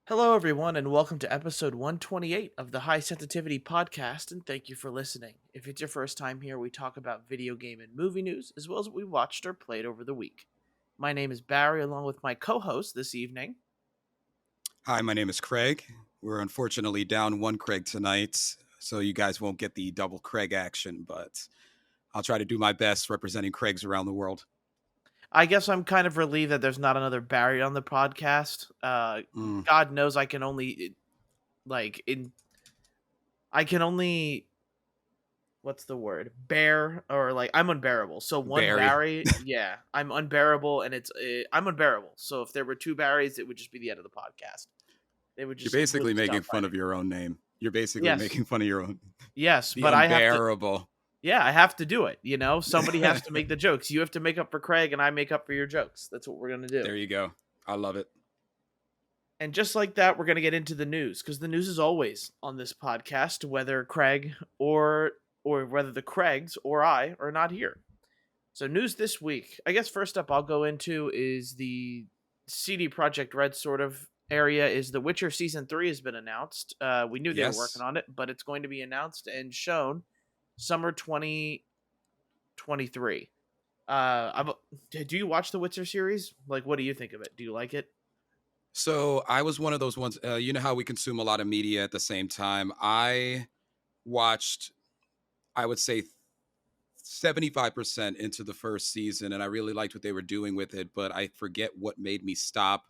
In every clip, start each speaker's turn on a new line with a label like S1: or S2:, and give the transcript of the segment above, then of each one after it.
S1: Hello, everyone, and welcome to episode 128 of the High Sensitivity Podcast, and thank you for listening. If it's your first time here, we talk about video game and movie news, as well as what we watched or played over the week. My name is Barry, along with my co-host this evening.
S2: Hi, my name is Craig. We're unfortunately down one Craig tonight, so you guys won't get the double Craig action, but I'll try to do my best representing Craigs around the world.
S1: I guess I'm kind of relieved that there's not another Barry on the podcast.
S2: Mm,
S1: God knows I can only, like, I can only what's the word, bear, or like I'm unbearable. So one
S2: Barry.
S1: Barry, yeah, I'm unbearable, and I'm unbearable. So if there were two Barrys, it would just be the end of the podcast. They would
S2: You're
S1: just
S2: basically
S1: completely
S2: making
S1: stop
S2: fun
S1: fighting.
S2: of your own name. You're basically
S1: Yes,
S2: making fun of your own.
S1: yes,
S2: The
S1: but I have to.
S2: unbearable.
S1: Yeah, I have to do it. Somebody has to make the jokes. You have to make up for Craig, and I make up for your jokes. That's what we're gonna do.
S2: There you go. I love it.
S1: And just like that, we're gonna get into the news because the news is always on this podcast, whether Craig or whether the Craigs or I are not here. So news this week. I guess first up I'll go into is the CD Projekt Red sort of area is The Witcher Season 3 has been announced. We knew they were working
S2: Yes.
S1: on it, but it's going to be announced and shown summer 2023. Do you watch the Witcher series? Like, what do you think of it? Do you like it?
S2: So I was one of those ones. You know how we consume a lot of media at the same time. I watched, I would say, 75% into the first season, and I really liked what they were doing with it, but I forget what made me stop.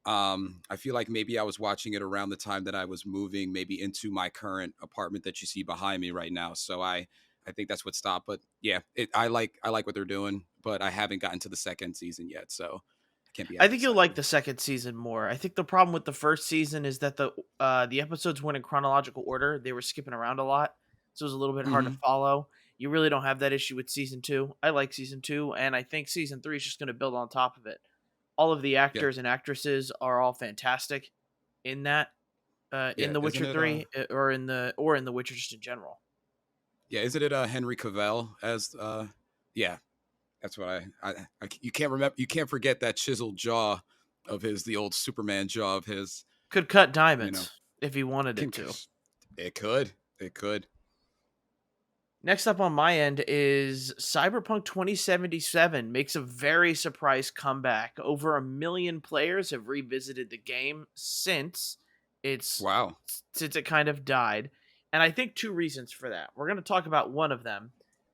S2: I feel like maybe I was watching it around the time that I was moving maybe into my current apartment that you see behind me right now. So I think that's what stopped. But yeah, I like what they're doing, but I haven't gotten to the second season yet, so I can't be
S1: I
S2: as
S1: think you'll like
S2: excited.
S1: the second season more. I think the problem with the first season is that the episodes weren't in chronological order. They were skipping around a lot, so it was a little bit hard to
S2: Hmm.
S1: follow. You really don't have that issue with season 2. I like season 2, and I think season 3 is just going to build on top of it. All of the
S2: Yeah,
S1: actors and actresses are all fantastic in that in
S2: yeah.
S1: The
S2: Isn't
S1: Witcher
S2: it
S1: 3 or in The Witcher just in general.
S2: yeah, isn't it Henry Cavill as yeah, that's what you can't remember, you can't forget that chiseled jaw of his, the old Superman jaw of his,
S1: Could cut
S2: you know.
S1: diamonds if he wanted
S2: Can
S1: it to.
S2: it could. It could.
S1: Next up on my end is Cyberpunk 2077 makes a very surprise comeback. Over 1 million players have revisited the game it's
S2: Wow.
S1: since it kind of died. And I think two reasons for that. We're going to talk about one of them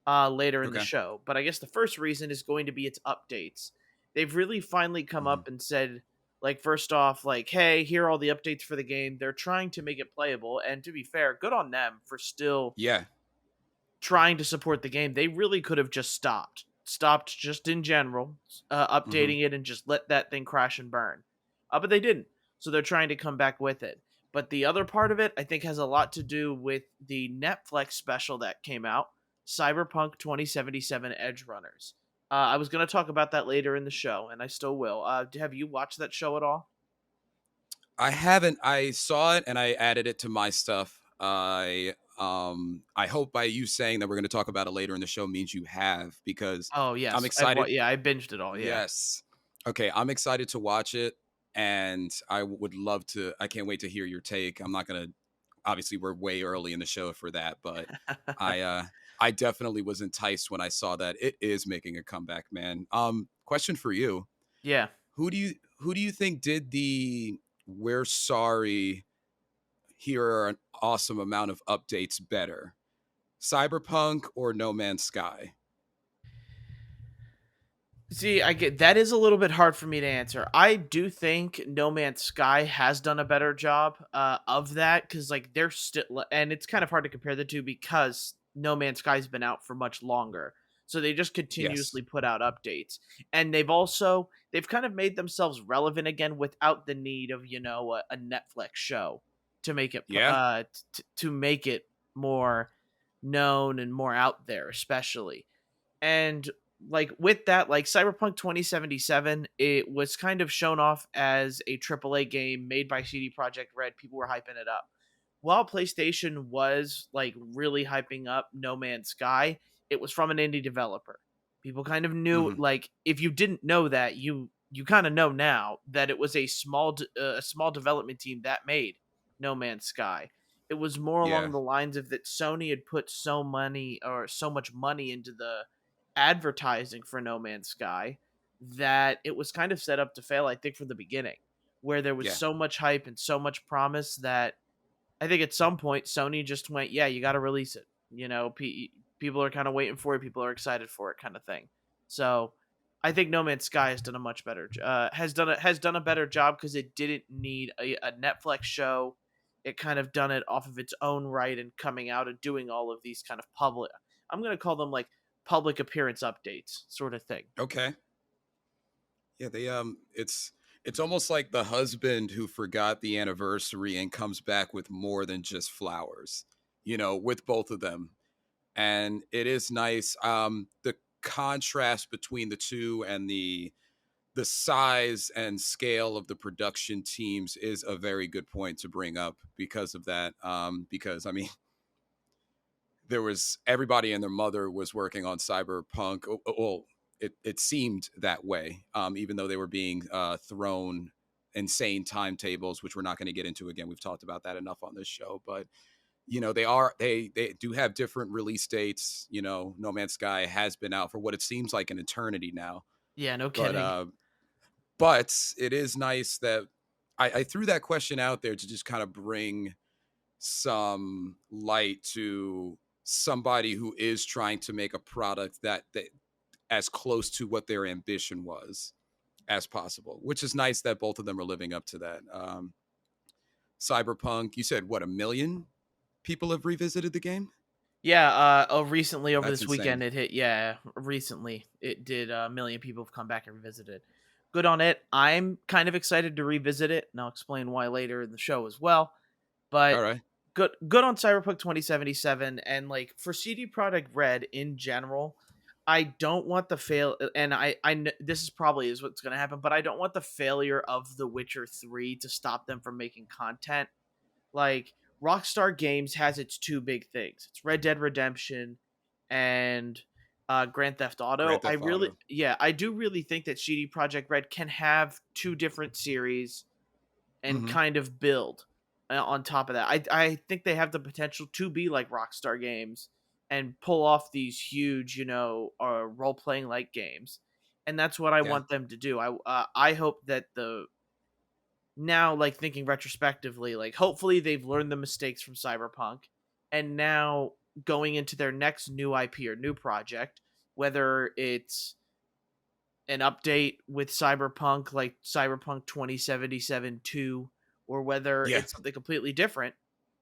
S1: later in the
S2: Okay.
S1: show. But I guess the first reason is going to be its updates. They've really finally come
S2: Mhm.
S1: up and said, like, first off, like, hey, here are all the updates for the game. They're trying to make it playable. And to be fair, good on them for still
S2: Yeah.
S1: trying to support the game. They really could have just stopped just in general,
S2: Mhm.
S1: updating it and just let that thing crash and burn. But they didn't. So they're trying to come back with it. But the other part of it, I think, has a lot to do with the Netflix special that came out, Cyberpunk 2077 Edgerunners. I was going to talk about that later in the show, and I still will. Have you watched that show at all?
S2: I haven't. I saw it and I added it to my stuff. I hope by you saying that we're going to talk about it later in the show means you have, because
S1: Oh
S2: I'm
S1: yes,
S2: excited.
S1: yeah, I binged it all. Yeah.
S2: Yes. Okay, I'm excited to watch it, and I would love to. I can't wait to hear your take. I'm not going to, obviously we're way early in the show for that, but I uh I definitely was enticed when I saw that it is making a comeback, man. Question for you.
S1: Yeah.
S2: Who do you think did the "We're sorry, here are an awesome amount of updates" better? Cyberpunk or No Man's Sky?
S1: See, I get that is a little bit hard for me to answer. I do think No Man's Sky has done a better job of that because, like, they're still, and it's kind of hard to compare the two because No Man's Sky's been out for much longer, so they just
S2: Yes.
S1: continuously put out updates, and they've kind of made themselves relevant again without the need of a Netflix show to make it
S2: Yeah.
S1: to make it more known and more out there, especially. And like with that, like Cyberpunk 2077, it was kind of shown off as a AAA game made by CD Projekt Red. People were hyping it up. While PlayStation was like really hyping up No Man's Sky, it was from an indie developer. People kind of knew,
S2: Hmm.
S1: like, if you didn't know that, you kind of know now that it was a small development team that made No Man's Sky. It was more
S2: Yeah.
S1: along the lines of that Sony had put so much money into the advertising for No Man's Sky that it was kind of set up to fail, I think, from the beginning, where there was
S2: Yeah.
S1: so much hype and so much promise that I think at some point Sony just went, "Yeah, you got to release it." People are kind of waiting for it. People are excited for it, kind of thing. So, I think No Man's Sky has done a much better has done a better job because it didn't need a Netflix show. It kind of done it off of its own right and coming out and doing all of these kind of public. I'm gonna call them like public appearance updates, sort of thing.
S2: Okay. Yeah, it's almost like the husband who forgot the anniversary and comes back with more than just flowers, with both of them. And it is nice. The contrast between the two and the size and scale of the production teams is a very good point to bring up because of that. Because I mean, there was everybody and their mother was working on Cyberpunk. Well, it seemed that way, even though they were being thrown insane timetables, which we're not going to get into again. We've talked about that enough on this show, but they do have different release dates. No Man's Sky has been out for what it seems like an eternity now,
S1: Yeah, no
S2: but
S1: kidding.
S2: but it is nice that I threw that question out there to just kind of bring some light to somebody who is trying to make a product that as close to what their ambition was as possible, which is nice that both of them are living up to that. Cyberpunk, you said what, 1 million people have revisited the game?
S1: Yeah, recently over
S2: That's
S1: this weekend
S2: insane.
S1: it hit. Yeah, recently it did. A million people have come back and revisited. Good on it. I'm kind of excited to revisit it, and I'll explain why later in the show as well. But
S2: All right.
S1: good on Cyberpunk 2077, and like for CD Projekt Red in general. I don't want the fail, and this is probably is what's going to happen, but I don't want the failure of The Witcher 3 to stop them from making content. Like Rockstar Games has its two big things. It's Red Dead Redemption and Grand Theft Auto.
S2: Grand Theft Auto.
S1: I do really think that CD Projekt Red can have two different series and
S2: Hmm.
S1: kind of build on top of that. I think they have the potential to be like Rockstar Games and pull off these huge, role playing like games. And that's what I
S2: Yeah.
S1: want them to do. I hope that the now, like, thinking retrospectively, like, hopefully they've learned the mistakes from Cyberpunk, and now going into their next new IP or new project, whether it's an update with Cyberpunk like Cyberpunk 2077 2, or whether
S2: Yeah.
S1: it's something completely different,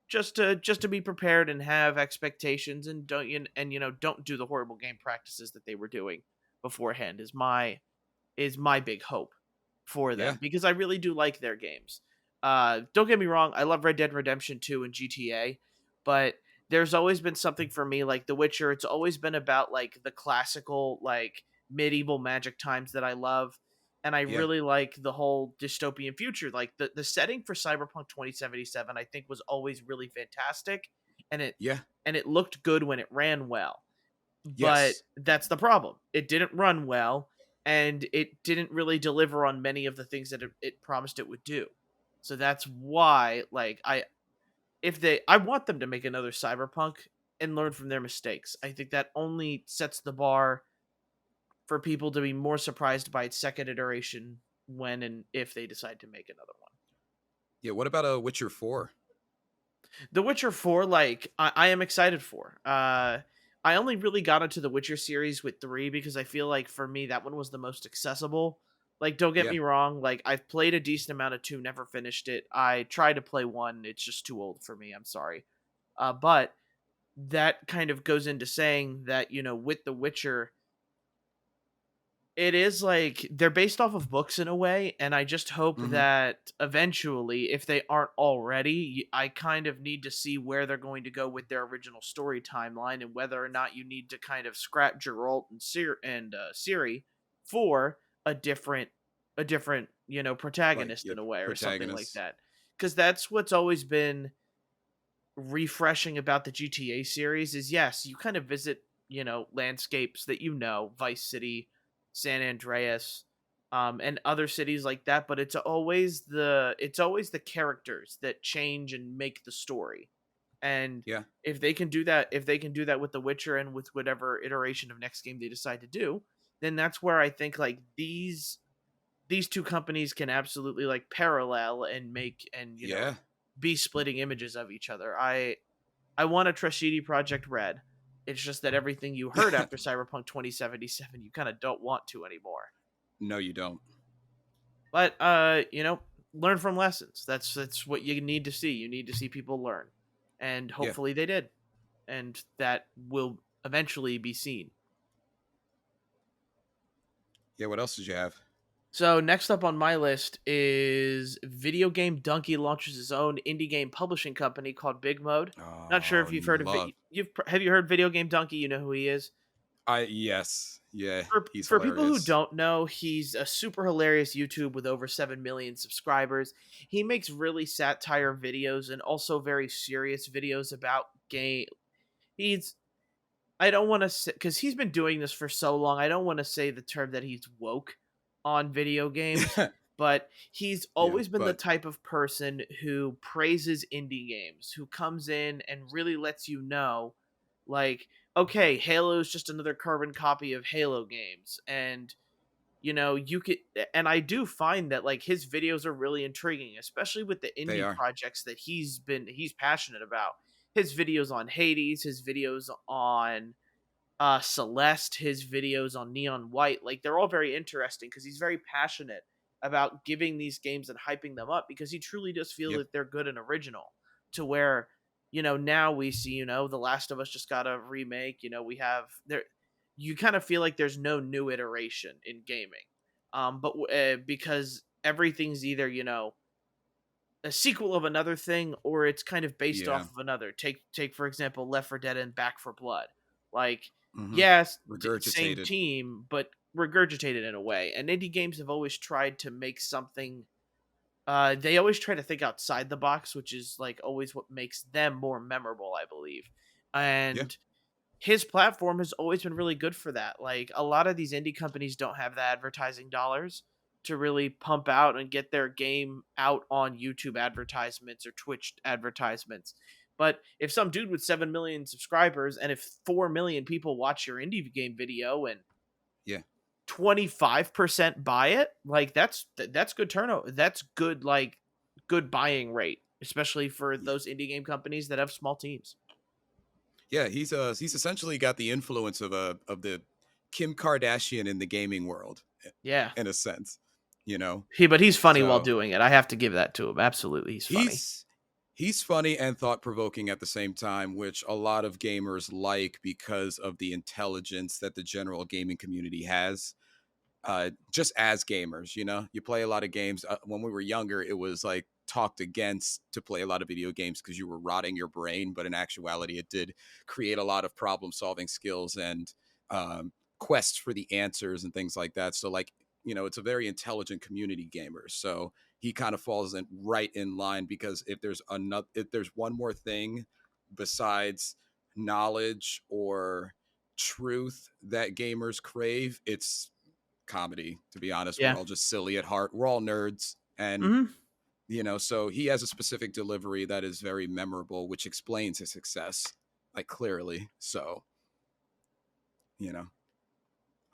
S1: just to be prepared and have expectations, and don't do the horrible game practices that they were doing beforehand is my big hope for
S2: Yeah.
S1: them, because I really do like their games. Don't get me wrong, I love Red Dead Redemption 2 and GTA, but there's always been something for me like The Witcher. It's always been about like the classical, like medieval magic times that I love. And I
S2: Yeah.
S1: really like the whole dystopian future. Like the setting for Cyberpunk 2077, I think was always really fantastic. And it
S2: Yeah.
S1: and it looked good when it ran well, but
S2: Yes.
S1: that's the problem. It didn't run well, and it didn't really deliver on many of the things that it promised it would do. So that's why, like, I want them to make another Cyberpunk and learn from their mistakes. I think that only sets the bar for people to be more surprised by its second iteration when and if they decide to make another one.
S2: Yeah. What about a Witcher 4?
S1: The Witcher 4, like, I am excited for. I only really got into the Witcher series with 3 because I feel like for me that one was the most accessible. Like, don't get
S2: Yeah.
S1: me wrong, like I've played a decent amount of 2, never finished it. I tried to play 1, it's just too old for me. I'm sorry. But that kind of goes into saying that, with The Witcher, it is like they're based off of books in a way, and I just hope
S2: Hmm.
S1: that eventually, if they aren't already, I kind of need to see where they're going to go with their original story timeline, and whether or not you need to kind of scrap Geralt and Ciri for a different
S2: Like,
S1: protagonist
S2: yeah,
S1: in a way or something like
S2: protagonists.
S1: that. Because that's what's always been refreshing about the GTA series is, yes, you kind of visit landscapes that Vice City, San Andreas, and other cities like that. But it's always the characters that change and make the story. And
S2: Yeah.
S1: if they can do that with The Witcher and with whatever iteration of next game they decide to do, then that's where I think like these two companies can absolutely like parallel and make and
S2: Yeah.
S1: be splitting images of each other. I want a Trashidi Project Red. It's just that everything you heard after Cyberpunk 2077 you kind of don't want to anymore.
S2: No, you don't.
S1: But learn from lessons. That's what you need to see. You need to see people learn. And
S2: Yeah.
S1: hopefully they did. And that will eventually be seen.
S2: Yeah. What else did you have?
S1: So next up on my list is Video Game Donkey launches his own indie game publishing company called Big Mode. Not sure
S2: Oh,
S1: if you've heard of
S2: love.
S1: it. Have you heard Video Game Donkey? You know who he is.
S2: Yes. Yeah.
S1: For
S2: He's
S1: for people who
S2: hilarious.
S1: don't know, he's a super hilarious YouTube with over 7 million subscribers. He makes really satire videos and also very serious videos about game. He's I don't want to say because he's been doing this for so long. I don't want to say the term that he's woke on video games, but he's
S2: Yeah.
S1: always been the
S2: But
S1: type of person who praises indie games, who comes in and really lets you know, like, okay, Halo is just another carbon copy of Halo games, and you could, and I do find that like his videos are really intriguing, especially with the
S2: they
S1: indie
S2: are.
S1: projects that he's passionate about. His videos on Hades, his videos on Celeste, his videos on Neon White, like they're all very interesting because he's very passionate about giving these games and hyping them up because he truly does feel
S2: Yep.
S1: that they're good and original. To where now we see The Last of Us just got a remake. We have there. You kind of feel like there's no new iteration in gaming, but because everything's either a sequel of another thing or it's kind of based
S2: Yeah.
S1: off of another. Take for example Left 4 Dead and Back for Blood. Like,
S2: Hmm.
S1: yes, same
S2: Regurgitated.
S1: team, but regurgitated in a way. And indie games have always tried to make something. They always try to think outside the box, which is like always what makes them more memorable, I believe.
S2: Yeah.
S1: And his platform has always been really good for that. Like a lot of these indie companies don't have the advertising dollars to really pump out and get their game out on YouTube advertisements or Twitch advertisements. But if some dude with 7 million subscribers and if 4 million people watch your indie game video and
S2: Yeah.
S1: 25% buy it, like that's good turnover. That's good, like good buying rate, especially for
S2: Y-
S1: those indie game companies that have small teams.
S2: Yeah. He's essentially got the influence of the Kim Kardashian in the gaming world,
S1: Yeah.
S2: in a sense. You know.
S1: But he's funny while
S2: So
S1: doing it. I have to give that to him. Absolutely, he's funny.
S2: he's he's funny and thought provoking at the same time, which a lot of gamers like because of the intelligence that the general gaming community has. Just as gamers, you play a lot of games. When we were younger, it was like talked against to play a lot of video games because you were rotting your brain, but in actuality, it did create a lot of problem solving skills and quests for the answers and things like that. So, like, it's a very intelligent community gamer. So he kind of falls in right in line because if there's one more thing besides knowledge or truth that gamers crave, it's comedy. To be honest, we're
S1: Yeah.
S2: all just silly at heart. We're all nerds, and
S1: Hmm.
S2: so he has a specific delivery that is very memorable, which explains his success, like, clearly. So, you know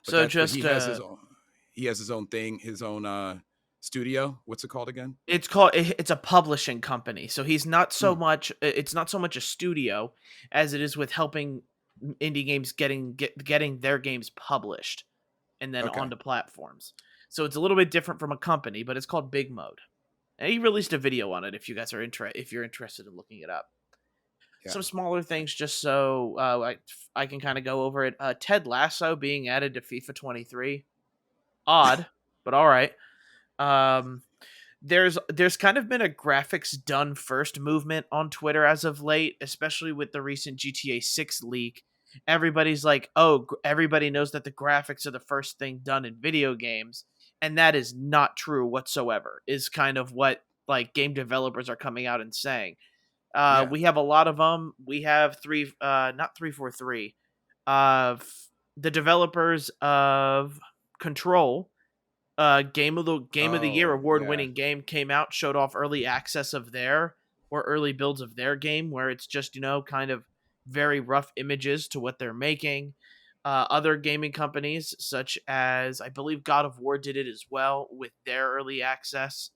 S2: but
S1: So
S2: but
S1: just
S2: he has his own thing, his own studio. What's it called again?
S1: it's a publishing company. So he's not so
S2: Mm,
S1: much it's not so much a studio as it is with helping indie games getting their games published and then
S2: okay.
S1: onto platforms. So it's a little bit different from a company, but it's called Big Mode. And he released a video on it if you guys are if you're interested in looking it up.
S2: Yeah.
S1: Some smaller things just so I can kind of go over it. Ted Lasso being added to FIFA 23. Odd, but all right. Um, there's kind of been a graphics done first movement on Twitter as of late, especially with the recent GTA 6 leak. Everybody's like, "Oh, everybody knows that the graphics are the first thing done in video games." And that is not true whatsoever. Is kind of what like game developers are coming out and saying.
S2: Yeah.
S1: We have a lot of them. We have not 343. of the developers of Control, Game of the Year
S2: Oh,
S1: award
S2: yeah.
S1: winning game came out, showed off early access of their or early builds of their game, where it's just kind of very rough images to what they're making. Other gaming companies, such as I believe God of War, did it as well with their early access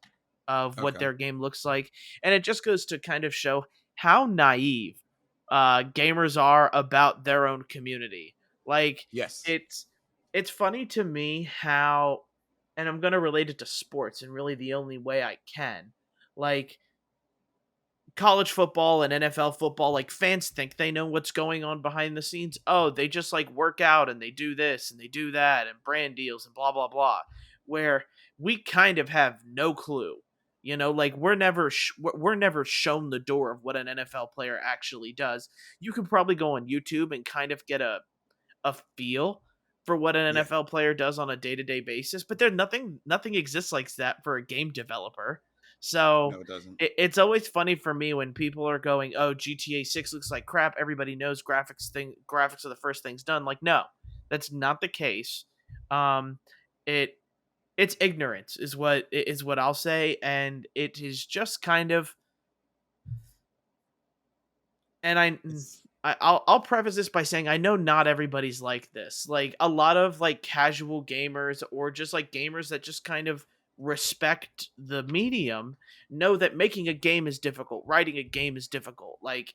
S1: of what
S2: Okay.
S1: their game looks like, and it just goes to kind of show how naive gamers are about their own community. Like
S2: Yes.
S1: it's it's funny to me how, and I'm gonna relate it to sports, and really the only way I can, like college football and NFL football, like fans think they know what's going on behind the scenes. Oh, they just like work out and they do this and they do that and brand deals and blah blah blah. Where we kind of have no clue. Like we're never shown the door of what an NFL player actually does. You can probably go on YouTube and kind of get a feel for what an
S2: Yeah.
S1: NFL player does on a day-to-day basis, but there nothing exists like that for a game developer. So
S2: No, it doesn't.
S1: it's always funny for me when people are going, "Oh, GTA 6 looks like crap. Everybody knows graphics are the first things done." Like, no, that's not the case. Um, it it's ignorance is what I'll say, and it is just kind of, and
S2: It's
S1: I'll preface this by saying I know not everybody's like this. Like a lot of like casual gamers or just like gamers that just kind of respect the medium know that making a game is difficult, writing a game is difficult. Like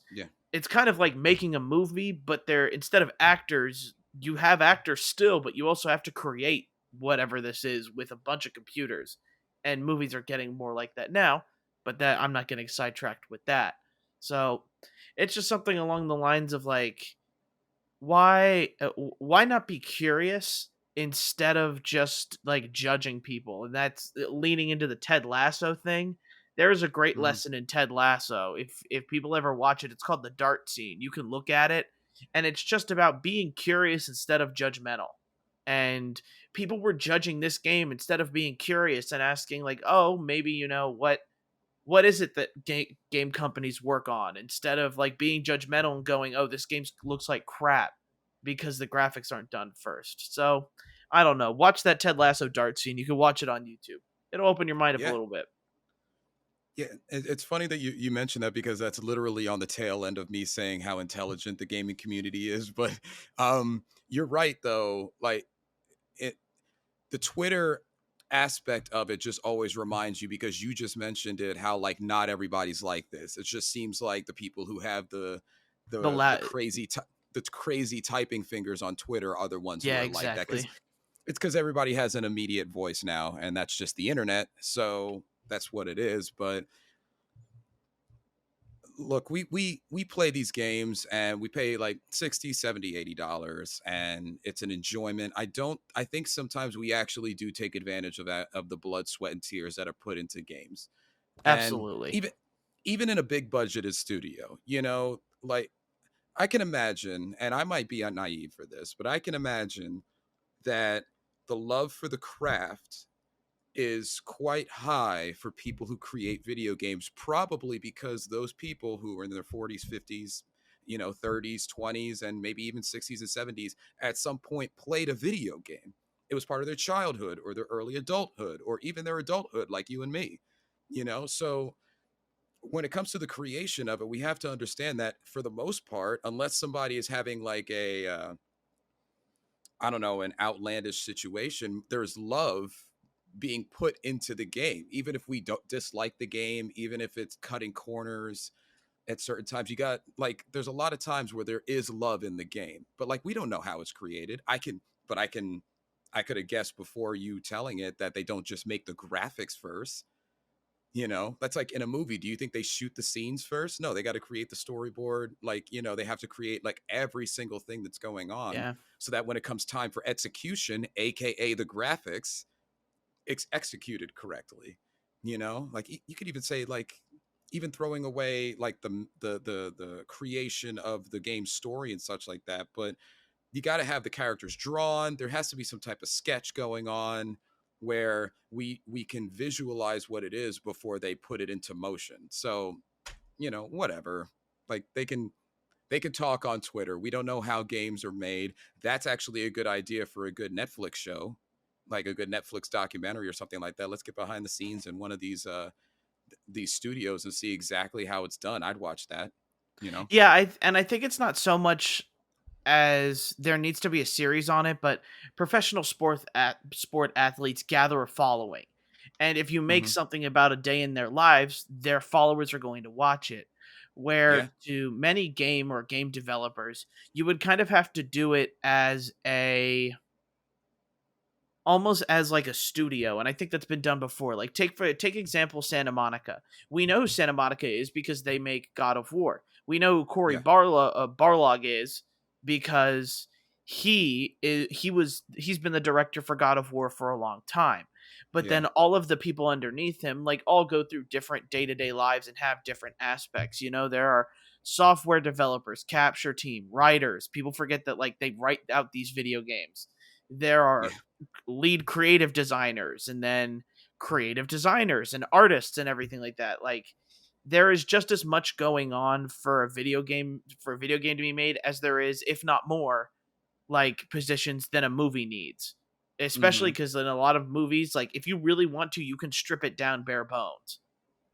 S2: yeah.
S1: it's kind of like making a movie, but they're instead of actors, you have actors still, but you also have to create whatever this is with a bunch of computers. And movies are getting more like that now, but that I'm not getting sidetracked with that. So it's just something along the lines of like, why not be curious instead of just like judging people? And that's leaning into the Ted Lasso thing. There is a great
S2: Mhm.
S1: lesson in Ted Lasso. If people ever watch it, it's called the dart scene. You can look at it, and it's just about being curious instead of judgmental. And people were judging this game instead of being curious and asking like, oh, maybe what is it that game companies work on, instead of like being judgmental and going, oh, this game looks like crap because the graphics aren't done first. So I don't know, watch that Ted Lasso dart scene. You can watch it on YouTube. It'll open your mind up a
S2: Yeah.
S1: little bit.
S2: Yeah, it's funny that you mentioned that because that's literally on the tail end of me saying how intelligent the gaming community is. But you're right though. Like it, the Twitter aspect of it just always reminds you because you just mentioned it how like not everybody's like this. It just seems like the people who have
S1: the
S2: the
S1: la
S2: crazy the crazy typing fingers on Twitter are the ones who
S1: Yeah,
S2: are like that because
S1: exactly.
S2: it's because everybody has an immediate voice now and that's just the internet. So that's what it is. But look, we play these games and we pay like 60, 70, $80 and it's an enjoyment. I think sometimes we actually do take advantage of that, of the blood, sweat and tears that are put into games. And
S1: Absolutely.
S2: even in a big budgeted studio, like I can imagine, and I might be naive for this, but I can imagine that the love for the craft is quite high for people who create video games, probably because those people who are in their 40s, 50s, 30s, 20s, and maybe even 60s and 70s at some point played a video game. It was part of their childhood or their early adulthood or even their adulthood, like you and me, So when it comes to the creation of it, we have to understand that for the most part, unless somebody is having like I don't know, an outlandish situation, there's love being put into the game. Even if we don't dislike the game, even if it's cutting corners at certain times, you got like, there's a lot of times where there is love in the game, but like, we don't know how it's created. But I could have guessed before you telling it that they don't just make the graphics first. That's like in a movie. Do you think they shoot the scenes first? No, they got to create the storyboard. Like, they have to create like every single thing that's going on
S1: Yeah.
S2: so that when it comes time for execution, AKA the graphics, it's executed correctly. Like you could even say like, even throwing away like the creation of the game story and such like that, but you got to have the characters drawn. There has to be some type of sketch going on where we can visualize what it is before they put it into motion. So, whatever. Like They can talk on Twitter. We don't know how games are made. That's actually a good idea for a good Netflix show, like a good Netflix documentary or something like that. Let's get behind the scenes in one of these studios and see exactly how it's done. I'd watch that, you know.
S1: Yeah, I think it's not so much as there needs to be a series on it, but professional sport athletes gather a following. And if you make
S2: Hmm.
S1: something about a day in their lives, their followers are going to watch it.
S2: Yeah,
S1: Where to many game developers, you would kind of have to do it as a almost as like a studio, and I think that's been done before. Like take example Santa Monica. We know who Santa Monica is because they make God of War. We know who
S2: yeah,
S1: Barlog is because he's been the director for God of War for a long time. But
S2: yeah,
S1: then all of the people underneath him like all go through different day-to-day lives and have different aspects. You know, there are software developers, capture team, writers. People forget that like they write out these video games. There
S2: yeah.
S1: are lead creative designers and then creative designers and artists and everything like that. Like there is just as much going on for a video game to be made as there is, if not more, like positions than a movie needs. Especially
S2: Hmm.
S1: because in a lot of movies, like if you really want to, you can strip it down bare bones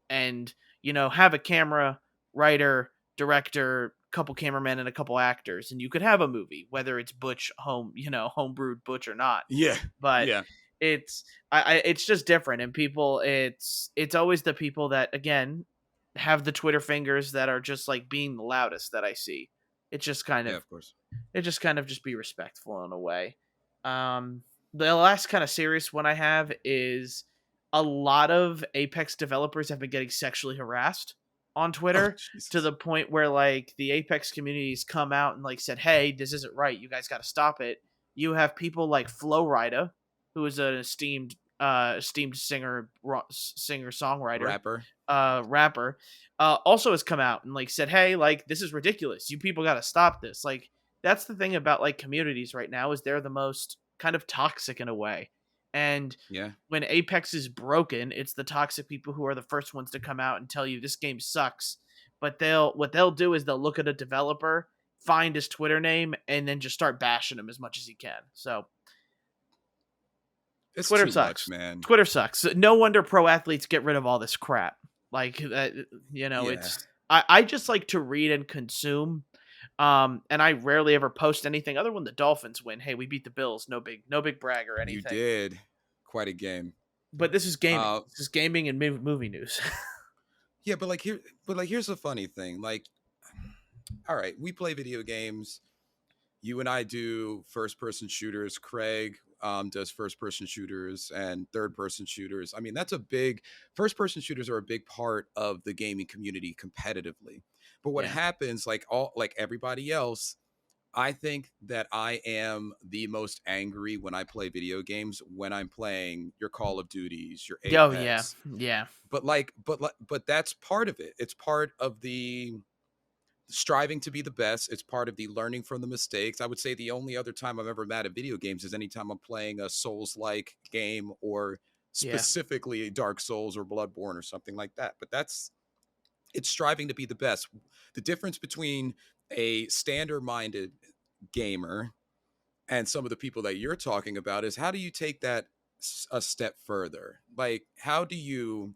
S1: and have a camera, writer, director, couple cameramen, and a couple actors, and you could have a movie, whether it's butch home, homebrewed butch or not.
S2: Yeah,
S1: But
S2: yeah,
S1: it's it's just different, and people, it's always the people that again have the Twitter fingers that are just like being the loudest that I see. It's just kind
S2: yeah.
S1: of
S2: Of course.
S1: just be respectful in a way. Um, the last kind of serious one I have is a lot of Apex developers have been getting sexually harassed on
S2: Oh,
S1: Twitter to
S2: Jesus.
S1: the point where like the Apex communities come out and like said, "Hey, this isn't right. You guys got to stop it." You have people like Flo Rida, who is an esteemed singer songwriter,
S2: Rapper.
S1: rapper, also has come out and like said, "Hey, like this is ridiculous. You people got to stop this." Like that's the thing about like communities right now is they're the most kind of toxic in a way. And
S2: Yeah.
S1: when Apex is broken, it's the toxic people who are the first ones to come out and tell you this game sucks. But they'll do is they'll look at a developer, find his Twitter name, and then just start bashing him as much as he can. So
S2: It's
S1: Twitter
S2: too much,
S1: sucks.
S2: man.
S1: Twitter sucks. No wonder pro athletes get rid of all this crap. Like that,
S2: Yeah.
S1: it's I just like to read and consume. And I rarely ever post anything other when the Dolphins win. Hey, we beat the Bills. No big brag or
S2: You
S1: anything.
S2: did. Quite a game.
S1: But this is gaming.
S2: Uh
S1: This is gaming and movie news.
S2: yeah, but like here's the funny thing. Like, all right, we play video games. You and I do first person shooters. Craig does first person shooters and third person shooters. I mean, that's a big first person shooters are a big part of the gaming community competitively. But what
S1: Yeah.
S2: happens, like everybody else, I think that I am the most angry when I play video games when I'm playing your Call of Duties, your
S1: Oh yeah.
S2: Apex.
S1: Yeah.
S2: But that's part of it. It's part of the striving to be the best. It's part of the learning from the mistakes. I would say the only other time I'm ever mad at video games is anytime I'm playing a Souls like game or
S1: Yeah.
S2: specifically Dark Souls or Bloodborne or something like that. But that's it's striving to be the best. The difference between a standard minded gamer and some of the people that you're talking about is how do you take that a step further? Like, how do you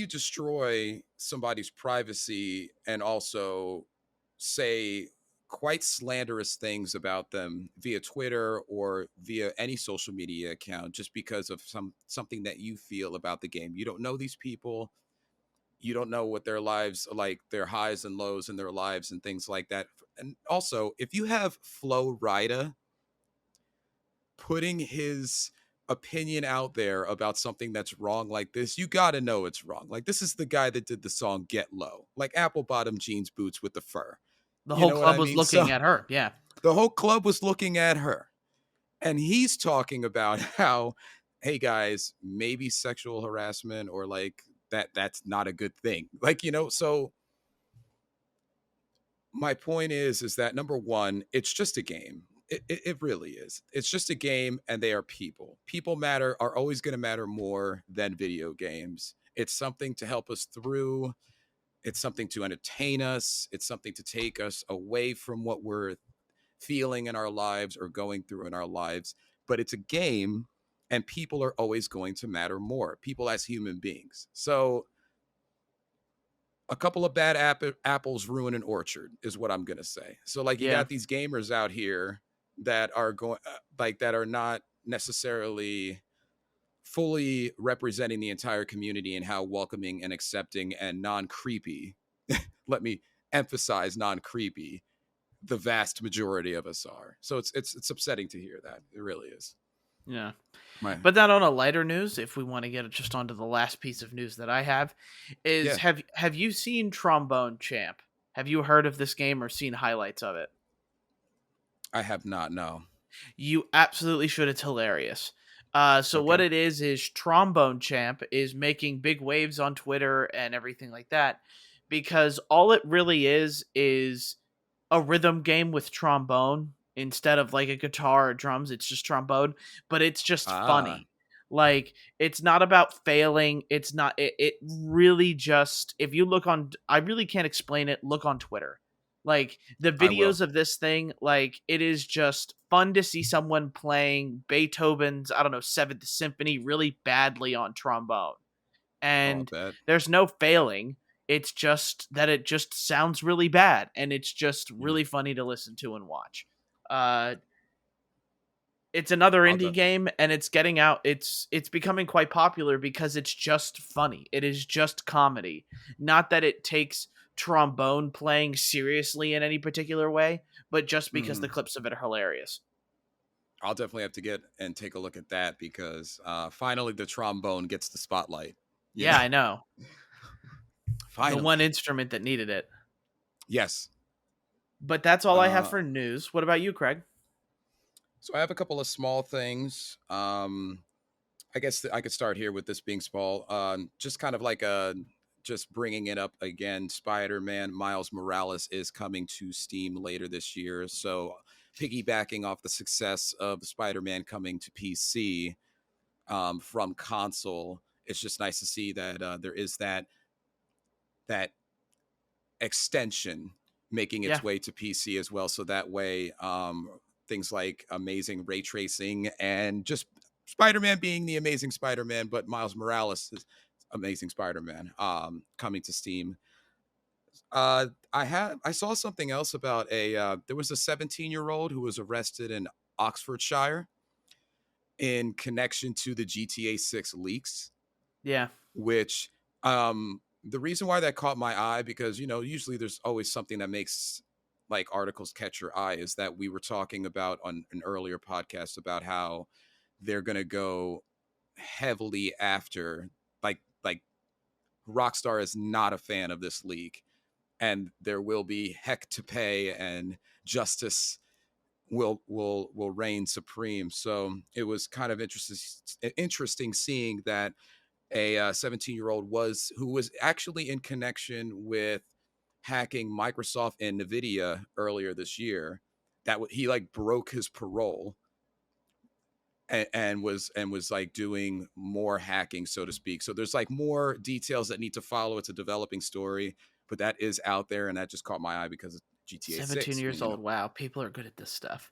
S2: destroy somebody's privacy and also say quite slanderous things about them via Twitter or via any social media account just because of something that you feel about the game? You don't know these people. You don't know what their lives are like, their highs and lows in their lives and things like that. And also, if you have Flo Rida putting his opinion out there about something that's wrong like this, you got to know it's wrong. Like, this is the guy that did the song Get Low, like apple bottom jeans boots with the fur.
S1: The
S2: You
S1: whole
S2: know what
S1: club
S2: I
S1: was
S2: mean? So
S1: looking at her. Yeah.
S2: the whole club was looking at her. And he's talking about how, hey guys, maybe sexual harassment or like that's not a good thing. Like, so my point is that number one, it's just a game. It really is. It's just a game, and they are people. People matter are always going to matter more than video games. It's something to help us through. It's something to entertain us. It's something to take us away from what we're feeling in our lives or going through in our lives. But it's a game, and people are always going to matter more. People as human beings. So a couple of bad apples ruin an orchard is what I'm gonna say. So like you
S1: Yeah.
S2: got these gamers out here that are going like that are not necessarily fully representing the entire community and how welcoming and accepting and non-creepy. Let me emphasize non-creepy. The vast majority of us are. So it's upsetting to hear that. It really is.
S1: Yeah.
S2: My
S1: But then on a lighter news, if we want to get just onto the last piece of news that I have, is
S2: yeah,
S1: have you seen Trombone Champ? Have you heard of this game or seen highlights of it?
S2: I have not. No.
S1: You absolutely should. It's hilarious. So what
S2: Okay.
S1: it is Trombone Champ is making big waves on Twitter and everything like that, because all it really is a rhythm game with trombone instead of like a guitar or drums. It's just trombone, but it's just
S2: Ah,
S1: funny. Like, it's not about failing. It's not. It really just, if you look on, I really can't explain it. Look on Twitter. Like, the
S2: I will.
S1: videos of this thing, like, it is just fun to see someone playing Beethoven's, I don't know, Seventh Symphony really badly on trombone.
S2: Oh, I
S1: And
S2: bet.
S1: there's no failing. It's just that it just sounds really bad, and it's just
S2: Yeah.
S1: really funny to listen to and watch. Uh, it's another
S2: I'll
S1: indie
S2: definitely.
S1: game, and it's getting out. It's becoming quite popular because it's just funny. It is just comedy. Not that it takes trombone playing seriously in any particular way, but just because the
S2: Mhm.
S1: clips of it are hilarious.
S2: I'll definitely have to get and take a look at that because finally the trombone gets the spotlight. You
S1: Yeah,
S2: know,
S1: I know. The one
S2: finally.
S1: instrument that needed it.
S2: Yes.
S1: But that's all I have
S2: Uh,
S1: for news. What about you, Craig?
S2: so I have a couple of small things. I guess I could start here with this being small. Just kind of like just bringing it up again. Spider-Man Miles Morales is coming to Steam later this year. So piggybacking off the success of Spider-Man coming to PC from console, it's just nice to see that there is that extension making its
S1: Yeah.
S2: way to PC as well. So that way, things like amazing ray tracing and just Spider-Man being the amazing Spider-Man, but Miles Morales is amazing Spider-Man coming to Steam. I saw something else about there was a 17-year-old who was arrested in Oxfordshire in connection to the GTA 6 leaks,
S1: Yeah.
S2: which the reason why that caught my eye, because usually there's always something that makes like articles catch your eye, is that we were talking about on an earlier podcast about how they're going to go heavily after like Rockstar is not a fan of this leak, and there will be heck to pay, and justice will reign supreme. So it was kind of interesting seeing that a 17-year-old who was actually in connection with hacking Microsoft and Nvidia earlier this year. He like broke his parole and was like doing more hacking, so to speak. So there's like more details that need to follow. It's a developing story, but that is out there, and that just caught my eye because of GTA
S1: 17
S2: 6.
S1: years old. Wow, people are good at this stuff.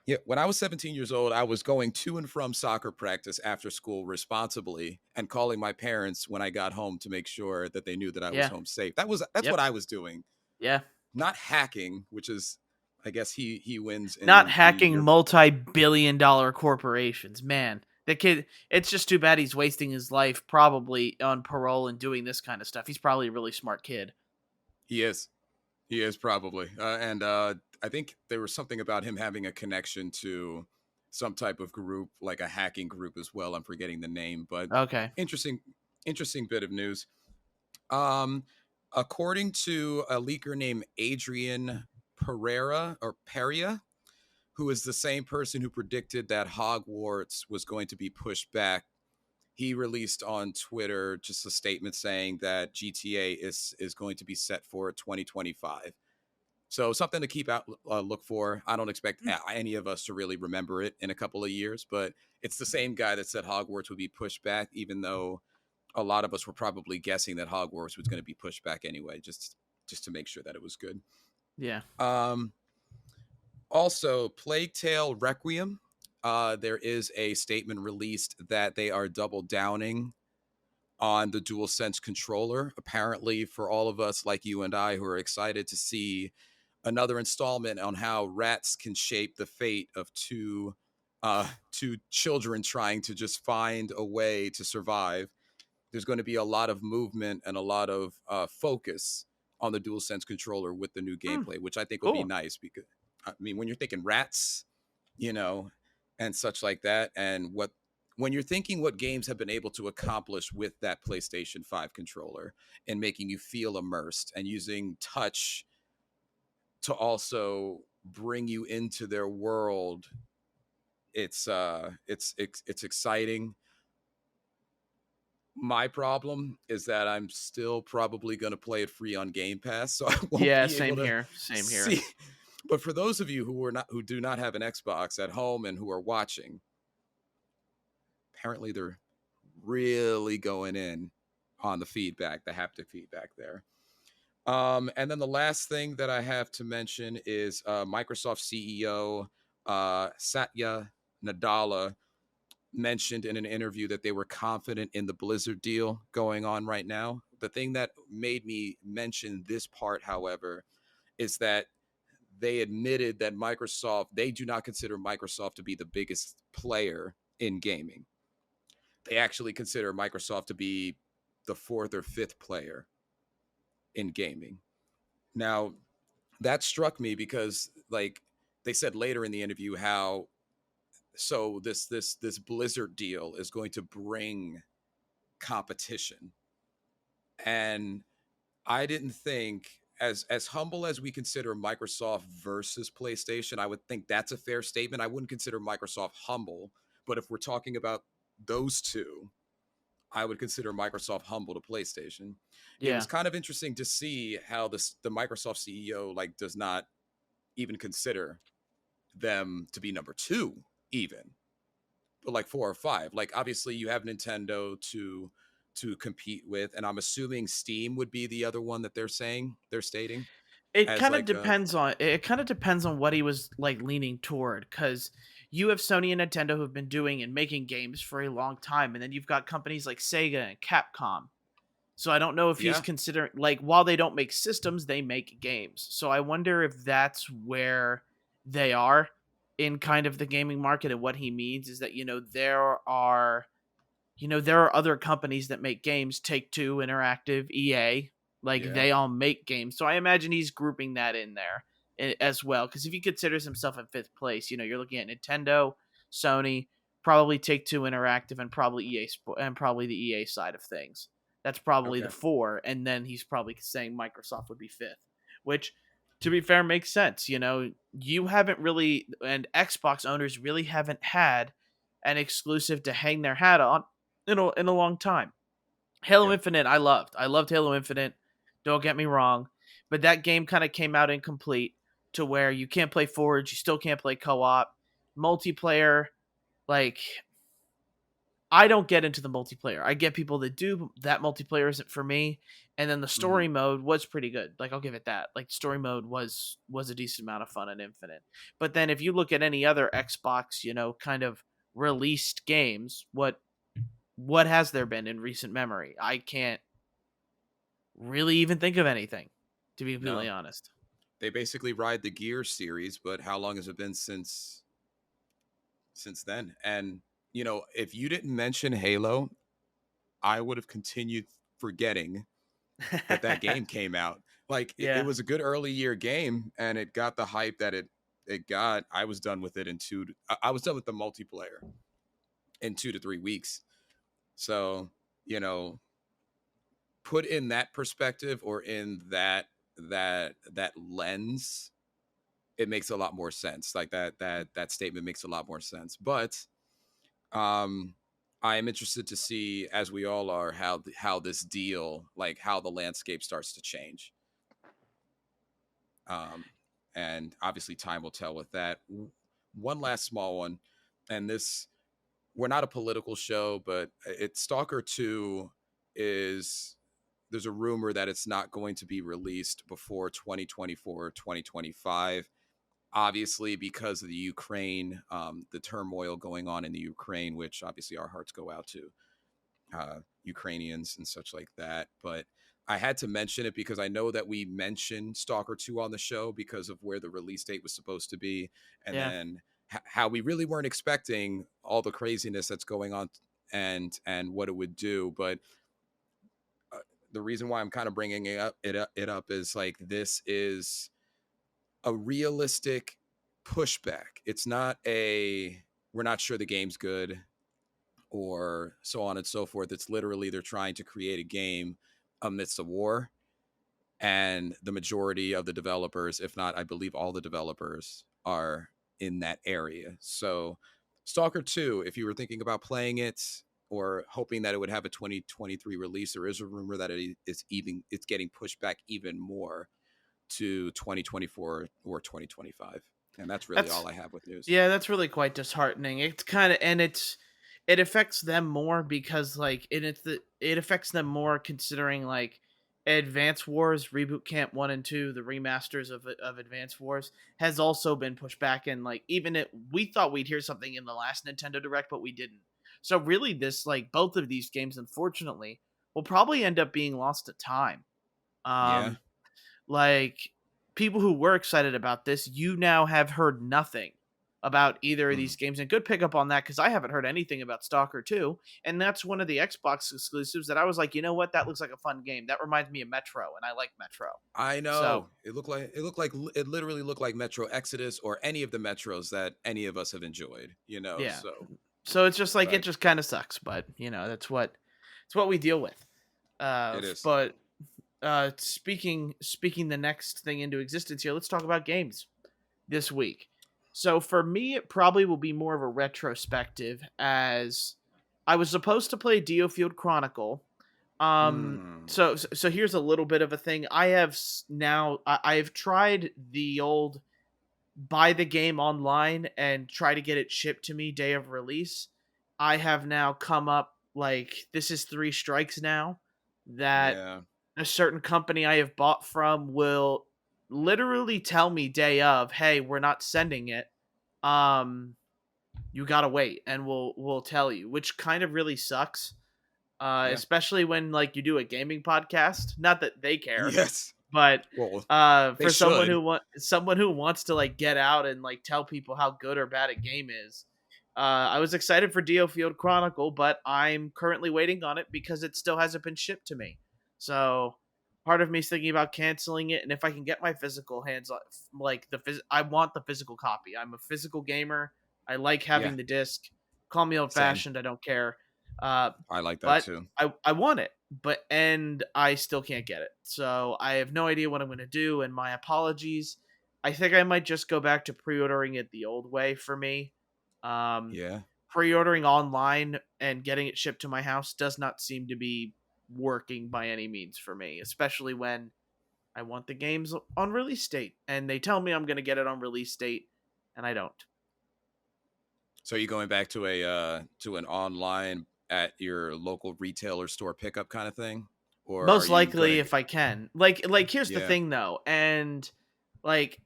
S2: Yeah, when I was 17 years old, I was going to and from soccer practice after school responsibly and calling my parents when I got home to make sure that they knew that I was
S1: Yeah.
S2: home safe. That's what
S1: Yep.
S2: I was doing.
S1: Yeah.
S2: Not hacking, which is I guess he wins
S1: Not
S2: in the
S1: hacking
S2: your
S1: multi-billion-dollar corporations. Man, the kid, it's just too bad he's wasting his life probably on parole and doing this kind of stuff. He's probably a really smart kid.
S2: he is. He is probably. And I think there was something about him having a connection to some type of group, like a hacking group as well. I'm forgetting the name, but
S1: Okay.
S2: interesting interesting bit of news. Um, According to a leaker named Adrian Peria, who is the same person who predicted that Hogwarts was going to be pushed back, he released on Twitter just a statement saying that GTA is going to be set for 2025. So something to keep out look for. I don't expect any of us to really remember it in a couple of years, but it's the same guy that said Hogwarts would be pushed back, even though a lot of us were probably guessing that Hogwarts was going to be pushed back anyway, just to make sure that it was good.
S1: Yeah.
S2: Um, Also, Plague Tale Requiem. There is a statement released that they are double downing on the DualSense controller. Apparently, for all of us like you and I who are excited to see another installment on how rats can shape the fate of two children trying to just find a way to survive, there's going to be a lot of movement and a lot of focus on the DualSense controller with the new
S1: Hmm,
S2: gameplay, which I think will be
S1: cool.
S2: nice because I mean, when you're thinking rats, you know, and such like that, and what when you're thinking what games have been able to accomplish with that PlayStation 5 controller and making you feel immersed and using touch to also bring you into their world, it's exciting. My problem is that I'm still probably going to play it free on Game Pass, so I won't
S1: Yeah,
S2: be able
S1: same
S2: to
S1: here. Same here.
S2: see. But for those of you who do not have an Xbox at home and who are watching, apparently they're really going in on the feedback, the haptic feedback there. And then the last thing that I have to mention is Microsoft CEO Satya Nadella mentioned in an interview that they were confident in the Blizzard deal going on right now. The thing that made me mention this part, however, is that they admitted that they do not consider Microsoft to be the biggest player in gaming. They actually consider Microsoft to be the fourth or fifth player in gaming. Now, that struck me because like they said later in the interview how this Blizzard deal is going to bring competition. And I didn't think as humble as we consider Microsoft versus PlayStation, I would think that's a fair statement. I wouldn't consider Microsoft humble, but if we're talking about those two, I would consider Microsoft humble to PlayStation. It was
S1: Yeah.
S2: kind of interesting to see how the Microsoft CEO like does not even consider them to be number 2 even, but like 4 or 5. Like obviously you have Nintendo to compete with, and I'm assuming Steam would be the other one that they're stating
S1: It
S2: as
S1: kind of
S2: like
S1: depends on what he was like leaning toward, cuz you have Sony and Nintendo who've been doing and making games for a long time, and then you've got companies like Sega and Capcom. So I don't know if he's
S2: yeah,
S1: considering, like, while they don't make systems, they make games. So I wonder if that's where they are in kind of the gaming market, and what he means is that there are other companies that make games, Take Two, Interactive, EA, like
S2: yeah,
S1: they all make games. So I imagine he's grouping that in there as well. Because if he considers himself in fifth place, you're looking at Nintendo, Sony, probably Take Two Interactive, and probably and probably the EA side of things. That's probably the
S2: okay,
S1: four, and then he's probably saying Microsoft would be fifth, which, to be fair, makes sense. You haven't really, and Xbox owners really haven't had an exclusive to hang their hat on in a long time. Halo
S2: yeah,
S1: Infinite, I loved. I loved Halo Infinite. Don't get me wrong, but that game kind of came out incomplete to where you can't play Forge, you still can't play co-op, multiplayer. Like, I don't get into the multiplayer. I get people that do. That multiplayer isn't for me. And then the
S2: hmm
S1: story mode was pretty good. Like, I'll give it that. Like, story mode was a decent amount of fun in Infinite. But then if you look at any other Xbox, kind of released games, what has there been in recent memory? I can't really even think of anything, to be completely
S2: no,
S1: honest.
S2: they basically ride the Gear series, but how long has it been since then? And if you didn't mention Halo, I would have continued forgetting that game came out. Like it
S1: Yeah.
S2: was a good early year game, and it got the hype that it got. I was done with it in I was done with the multiplayer in 2 to 3 weeks. So you know, put in that perspective or in that lens, it makes a lot more sense. Like that statement makes a lot more sense. But um I am interested to see, as we all are, how this deal, like how the landscape starts to change. Um, and obviously, time will tell with that. One last small one, and this, we're not a political show, but it's Stalker 2. is there's a rumor that it's not going to be released before 2024 or 2025. Obviously, because of the Ukraine, the turmoil going on in the Ukraine, which obviously our hearts go out to Ukrainians and such like that. But I had to mention it because I know that we mentioned Stalker 2 on the show because of where the release date was supposed to be. And
S1: Yeah.
S2: then how we really weren't expecting all the craziness that's going on and what it would do. But uh, the reason why I'm kind of bringing it up is like this is a realistic pushback. It's not a we're not sure the game's good or so on and so forth. It's literally they're trying to create a game amidst a war. And the majority of the developers, if not, I believe all the developers, are in that area. So, Stalker 2, if you were thinking about playing it or hoping that it would have a 2023 release, there is a rumor that it's getting pushed back even more to 2024 or 2025. And that's really
S1: That's
S2: all I have with news.
S1: Yeah, that's really quite disheartening. It's kind of and it affects them more because like it affects them more considering like Advance Wars Reboot Camp 1 and 2, the remasters of Advance Wars has also been pushed back, and like even it we thought we'd hear something in the last Nintendo Direct but we didn't. So really this like both of these games unfortunately will probably end up being lost to time.
S2: Yeah.
S1: Um like people who were excited about this, you now have heard nothing about either of
S2: Mm.
S1: these games. And good pickup on that because I haven't heard anything about Stalker 2. And that's one of the Xbox exclusives that I was like, you know what? That looks like a fun game. That reminds me of Metro, and I like Metro.
S2: I
S1: So
S2: know. It literally looked like Metro Exodus or any of the Metros that any of us have enjoyed,
S1: yeah.
S2: so
S1: So it's just like it
S2: but
S1: just kind of sucks, but that's what we deal with.
S2: it is.
S1: But speaking the next thing into existence here, let's talk about games this week. So for me, it probably will be more of a retrospective as I was supposed to play Diofield Chronicle.
S2: Mm,
S1: So here's a little bit of a thing. I have now I've tried the old buy the game online and try to get it shipped to me day of release. I have now come up like this is three strikes now that
S2: yeah.
S1: a certain company I have bought from will literally tell me day of, "Hey, we're not sending it. Um, you gotta wait, and we'll tell you," which kind of really sucks.
S2: Yeah.
S1: Especially when like you do a gaming podcast. Not that they care,
S2: Yes.
S1: but
S2: Well, they
S1: for
S2: should.
S1: someone who wants to like get out and like tell people how good or bad a game is. I was excited for Dio Field Chronicle, but I'm currently waiting on it because it still hasn't been shipped to me. So part of me is thinking about canceling it, and if I can get my physical hands on, like I want the physical copy. I'm a physical gamer. I like
S2: Yeah.
S1: having the disc. Call me old
S2: Same.
S1: fashioned. I don't care. Uh,
S2: I like that
S1: but
S2: too.
S1: I want it, and I still can't get it. So I have no idea what I'm going to do, and my apologies. I think I might just go back to pre-ordering it the old way for me. Um,
S2: Yeah.
S1: Pre-ordering online and getting it shipped to my house does not seem to be working by any means for me, especially when I want the games on release date, and they tell me I'm going to get it on release date, and I don't.
S2: So you going back to a to an online at your local retailer store pickup kind of thing, or are
S1: Most
S2: you
S1: likely,
S2: gonna?
S1: if I can. Here's the
S2: Yeah.
S1: thing, though, and like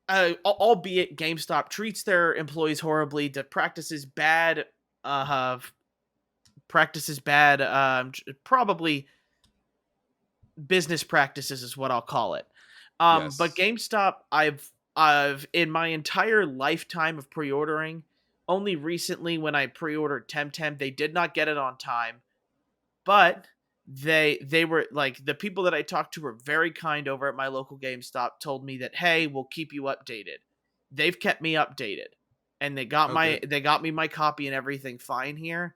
S1: albeit GameStop treats their employees horribly, uh, practices bad, probably business practices is what I'll call it. But
S2: Yes.
S1: GameStop, I've in my entire lifetime of pre-ordering, only recently when I pre-ordered Temtem, they did not get it on time, but they were like the people that I talked to were very kind over at my local GameStop told me that hey, we'll keep you updated. They've kept me updated and
S2: Oh, good.
S1: they got me my copy and everything fine here.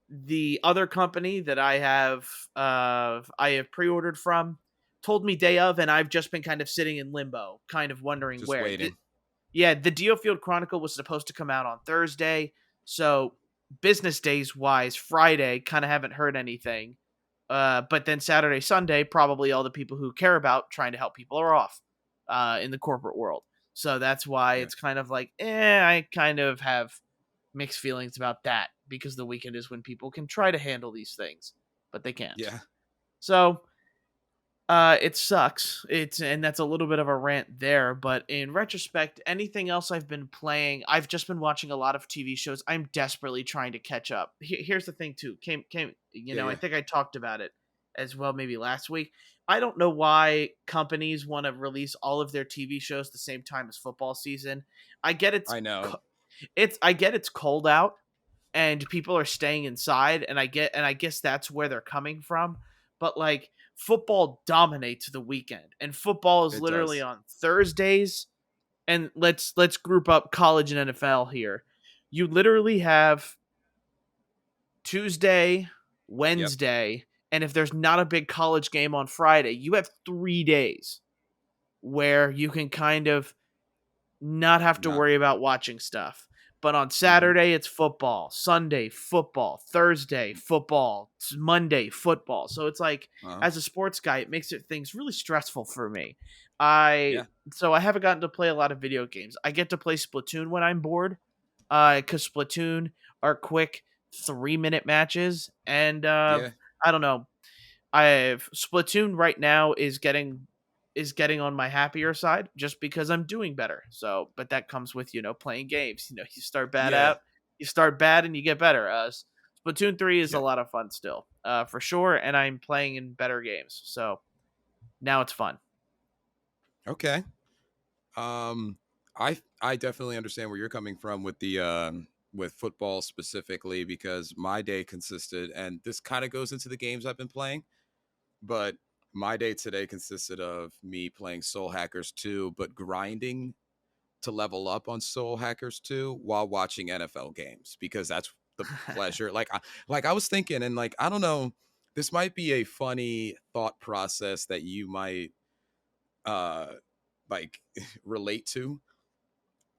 S1: The other company that I have pre-ordered from told me day of and I've just been kind of sitting in limbo, kind of wondering
S2: Just
S1: where.
S2: waiting.
S1: Yeah, the Diofield Chronicle was supposed to come out on Thursday, so business days wise, Friday kind of haven't heard anything. But then Saturday, Sunday, probably all the people who care about trying to help people are off in the corporate world. So that's why
S2: Yeah.
S1: it's kind of like, I kind of have mixed feelings about that because the weekend is when people can try to handle these things. but they can't.
S2: Yeah.
S1: So it sucks. And that's a little bit of a rant there, but in retrospect, anything else I've been playing, I've just been watching a lot of TV shows. I'm desperately trying to catch up. Here's the thing too.
S2: Yeah.
S1: I
S2: Yeah.
S1: think I talked about it as well maybe last week. I don't know why companies want to release all of their TV shows the same time as football season. I get
S2: I know.
S1: I get it's cold out and people are staying inside, and I guess that's where they're coming from, but like football dominates the weekend, and football is
S2: It
S1: literally
S2: does.
S1: on Thursdays. And let's group up college and NFL here. You literally have Tuesday,
S2: Yep.
S1: Wednesday, and if there's not a big college game on Friday, you have 3 days where you can kind of not have to
S2: Not.
S1: worry about watching stuff. But on
S2: Hmm.
S1: Saturday, it's football. Sunday, football. Thursday, football. Monday, football. So it's like,
S2: Uh-huh.
S1: as a sports guy, it makes things really stressful for me.
S2: Yeah.
S1: I haven't gotten to play a lot of video games. I get to play Splatoon when I'm bored, because Splatoon are quick 3-minute matches, and
S2: Yeah.
S1: I don't know. I've Splatoon right now is getting on my happier side just because I'm doing better. So, but that comes with playing games.
S2: Yeah.
S1: You start bad and you get better. Splatoon 3 is a
S2: Yeah.
S1: lot of fun still, for sure, and I'm playing in better games. So now it's fun.
S2: Okay. Um, I definitely understand where you're coming from with the with football specifically because my day consisted, and this kind of goes into the games I've been playing, but my day today consisted of me playing Soul Hackers 2, but grinding to level up on Soul Hackers 2 while watching NFL games because that's the pleasure. Like I was thinking, and like I don't know, this might be a funny thought process that you might uh like relate to.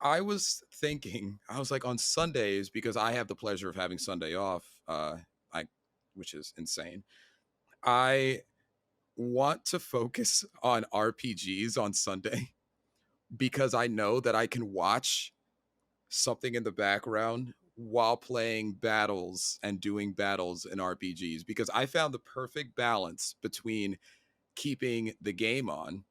S2: I was thinking, I was like on Sundays because I have the pleasure of having Sunday off, I which is insane. I want to focus on RPGs on Sunday because I know that I can watch something in the background while playing battles and doing battles in RPGs because I found the perfect balance between keeping the game on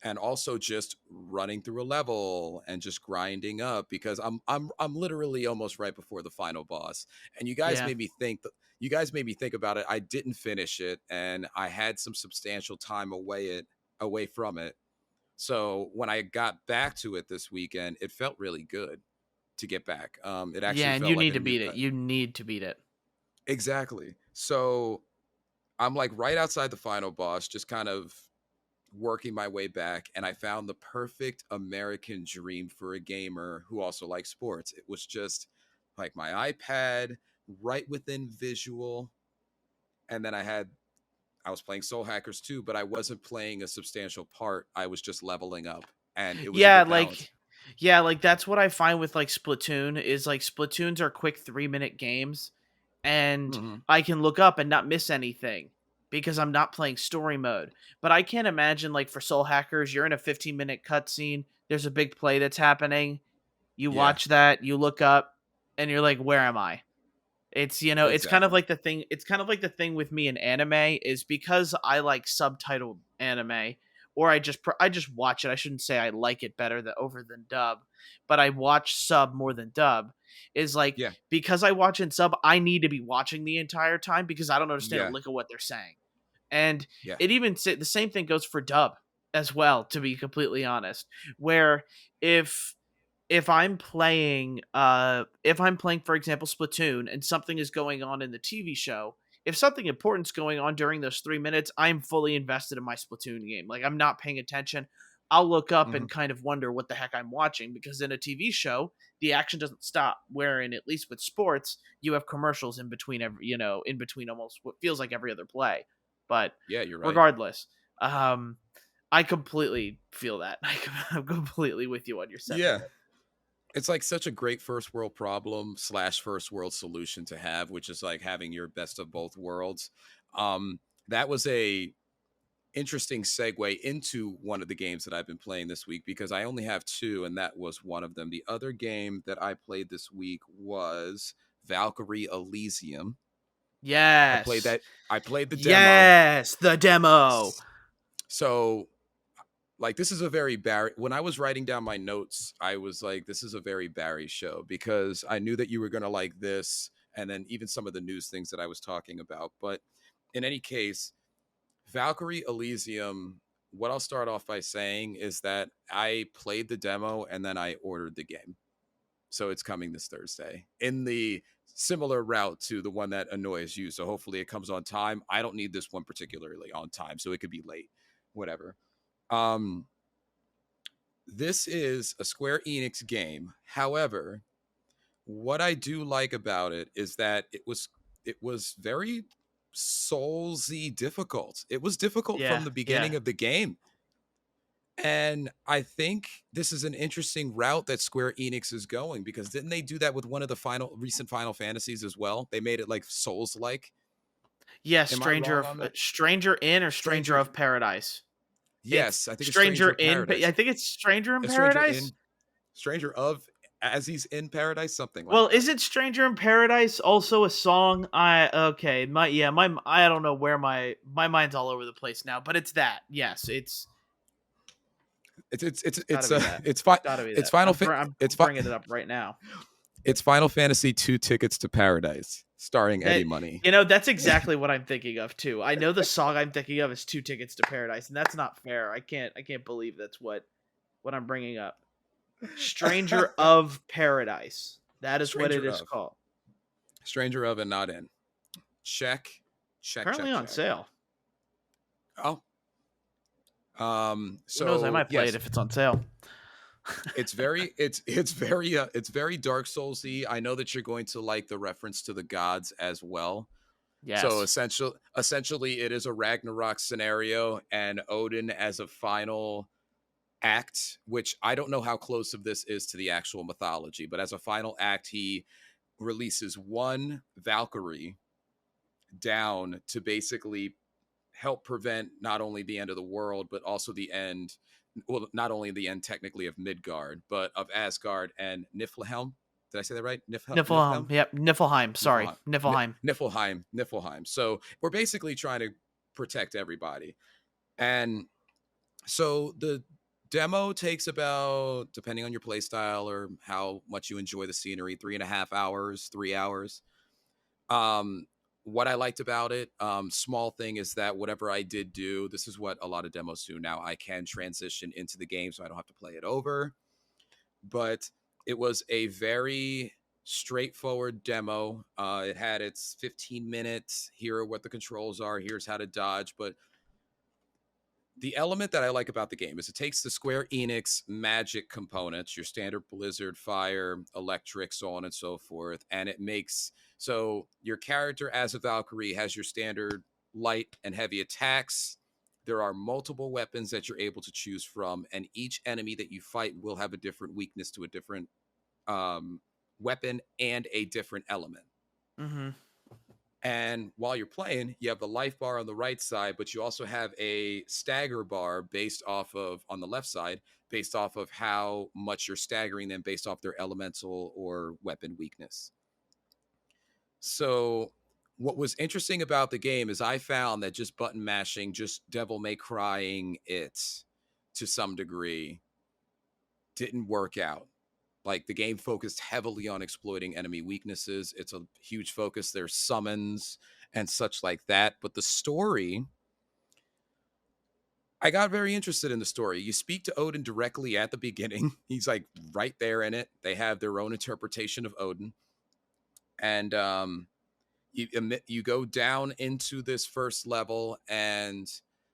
S2: and also just running through a level and just grinding up because I'm literally almost right before the final boss. And
S1: Yeah.
S2: you guys made me think about it. I didn't finish it and I had some substantial time away from it. So when I got back to it this weekend, it felt really good to get back. It
S1: Yeah,
S2: actually
S1: and
S2: felt
S1: you
S2: like
S1: need
S2: a
S1: to
S2: new
S1: beat it. You need to beat it.
S2: exactly. So I'm like right outside the final boss, just kind of working my way back, and I found the perfect American dream for a gamer who also likes sports. It was just like my iPad right within visual, and then I was playing Soul Hackers too, but I wasn't playing a substantial part. I was just leveling up, and it was a
S1: Yeah,
S2: good balance.
S1: like yeah, like that's what I find with like Splatoon is like Splatoons are quick 3-minute games, and
S2: Hmm.
S1: I can look up and not miss anything because I'm not playing story mode. But I can't imagine like for Soul Hackers, you're in a 15-minute cutscene, there's a big play that's happening, you
S2: Yeah,
S1: watch that, you look up, and you're like, where am I? It's kind of
S2: exactly.
S1: like the thing. It's kind of like the thing with me in anime is because I like subtitled anime, or I just watch it. I shouldn't say I like it better than over than dub, but I watch sub more than dub. Is like
S2: Yeah,
S1: because I watch in sub, I need to be watching the entire time because I don't understand a
S2: yeah,
S1: lick of what they're saying. And
S2: yeah.
S1: the same thing goes for dub as well. To be completely honest, where if if I'm playing for example Splatoon and something is going on in the TV show, if something important's going on during those 3 minutes, I'm fully invested in my Splatoon game. Like I'm not paying attention. I'll look up
S2: Hmm.
S1: and kind of wonder what the heck I'm watching because in a TV show, the action doesn't stop. Wherein at least with sports, you have commercials in between in between almost what feels like every other play. But
S2: Yeah, you're right.
S1: regardless, um I completely feel that. I'm completely with you on your
S2: Yeah.
S1: sentiment.
S2: It's like such a great first world problem slash first world solution to have, which is like having your best of both worlds. That was a interesting segue into one of the games that I've been playing this week because I only have two, and that was one of them. The other game that I played this week was Valkyrie Elysium. I played
S1: Yes.
S2: that. I played the demo.
S1: Yes, the demo.
S2: So like this is a very Barry. When I was writing down my notes, I was like, this is a very Barry show because I knew that you were gonna like this, and then even some of the news things that I was talking about. But in any case, Valkyrie Elysium. What I'll start off by saying is that I played the demo and then I ordered the game. So it's coming this Thursday in the similar route to the one that annoys you. So hopefully it comes on time. I don't need this one particularly on time, so it could be late, whatever. Um, this is a Square Enix game. However, what I do like about it is that it was very soulsy difficult. It was difficult from
S1: Yeah,
S2: the
S1: yeah.
S2: beginning of the game. And I think this is an interesting route that Square Enix is going because didn't they do that with one of the recent Final Fantasies as well? They made it like Souls like.
S1: Yeah,
S2: Am I wrong on that?
S1: Stranger in or Stranger
S2: Stranger
S1: of Paradise. It's
S2: Yes, I think it's
S1: Stranger
S2: Stranger of
S1: in I
S2: Paradise.
S1: think it's Stranger in
S2: A Stranger
S1: Paradise?
S2: in Stranger of as he's in paradise, something like
S1: Well,
S2: that.
S1: is it Stranger in Paradise also a song? I okay, my I don't know where my mind's all over the place now, but it's that. Yes,
S2: It's it's it's
S1: it's got to
S2: it's
S1: be
S2: uh
S1: that.
S2: it's
S1: It's
S2: fi-
S1: got to be
S2: it's
S1: that.
S2: Final
S1: I'm
S2: Fa-
S1: I'm bringing it up right now.
S2: it's Final Fantasy 2 Tickets to Paradise starring Eddie
S1: That
S2: Money.
S1: that's exactly what I'm thinking of too. I know the song I'm thinking of is Two Tickets to Paradise, and that's not fair. I can't believe that's what I'm bringing up. Stranger of Paradise. That is what it
S2: Stranger
S1: is
S2: of
S1: called.
S2: Stranger of and not in. Check, check,
S1: Currently
S2: check,
S1: on
S2: check.
S1: sale.
S2: Oh,
S1: Who knows? I
S2: so
S1: might play it
S2: yes,
S1: if it's on sale.
S2: it's very Dark Soulsy. I know that you're going to like the reference to the gods as well. So
S1: Yes.
S2: essentially, it is a Ragnarok scenario, and Odin as a final act, which I don't know how close of this is to the actual mythology, but as a final act, he releases one Valkyrie down to basically help prevent not only the end of the world, but also the end. Well, not only the end technically of Midgard, but of Asgard and Niflheim. Did I say that right?
S1: Niflheim.
S2: Niflheim?
S1: Yep. Niflheim. Sorry.
S2: Niflheim.
S1: Niflheim.
S2: Niflheim. So we're basically trying to protect everybody. And so the demo takes about, depending on your play style or how much you enjoy the scenery, 3.5 hours, 3 hours. Um, what I liked about it, small thing is that whatever I did do, this is what a lot of demos do now. I can transition into the game so I don't have to play it over. But it was a very straightforward demo. It had its 15 minutes. Here are what the controls are. Here's how to dodge. But the element that I like about the game is it takes the Square Enix magic components, your standard Blizzard, fire, electric, so on and so forth, and it makes so your character as a Valkyrie has your standard light and heavy attacks. There are multiple weapons that you're able to choose from, and each enemy that you fight will have a different weakness to a different um, weapon and a different element.
S1: Mm-hmm.
S2: And while you're playing, you have the life bar on the right side, but you also have a stagger bar based off of on the left side, based off of how much you're staggering them based off their elemental or weapon weakness. So, what was interesting about the game is I found that just button mashing, just devil may crying it to some degree didn't work out. Like the game focused heavily on exploiting enemy weaknesses. It's a huge focus. There's summons and such like that. But the story, I got very interested in the story. You speak to Odin directly at the beginning. He's like right there in it. They have their own interpretation of Odin. And you go down into this first level and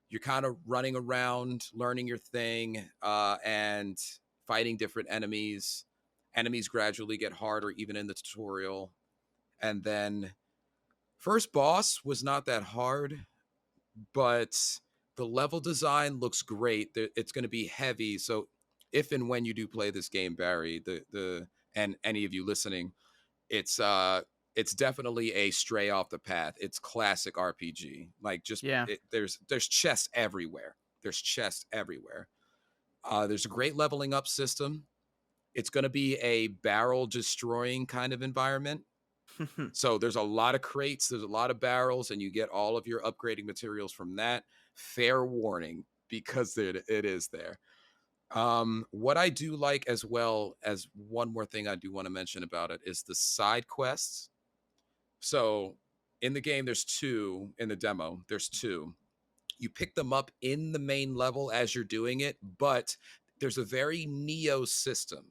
S2: you're kind of running around, learning your thing, and fighting different enemies. Enemies gradually get harder, even in the tutorial. And then first boss was not that hard, but the level design looks great. It's going to be heavy. So if and when you do play this game, Barry, the and any of you listening, it's definitely a stray off the path. It's classic RPG. Like just
S1: Yeah.
S2: there's chests everywhere. There's chests everywhere. There's a great leveling up system. It's going to be a barrel destroying kind of environment. So there's a lot of crates, there's a lot of barrels, and you get all of your upgrading materials from that. Fair warning, because it is there. What I do like, as well as one more thing I do want to mention about it, is the side quests. So in the game, there's two. In the demo, there's two. You pick them up in the main level as you're doing it, but there's a very Neo system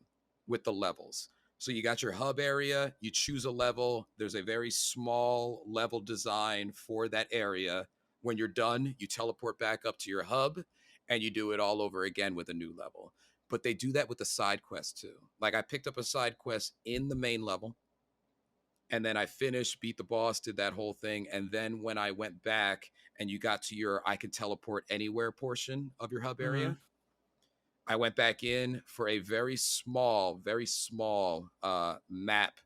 S2: with the levels. So you got your hub area, you choose a level, there's a very small level design for that area. When you're done, you teleport back up to your hub and you do it all over again with a new level. But they do that with the side quest too. Like, I picked up a side quest in the main level, and then I finished, beat the boss, did that whole thing. And then when I went back and you got to your I can teleport anywhere portion of your hub
S1: Hmm.
S2: area, I went back in for a very small map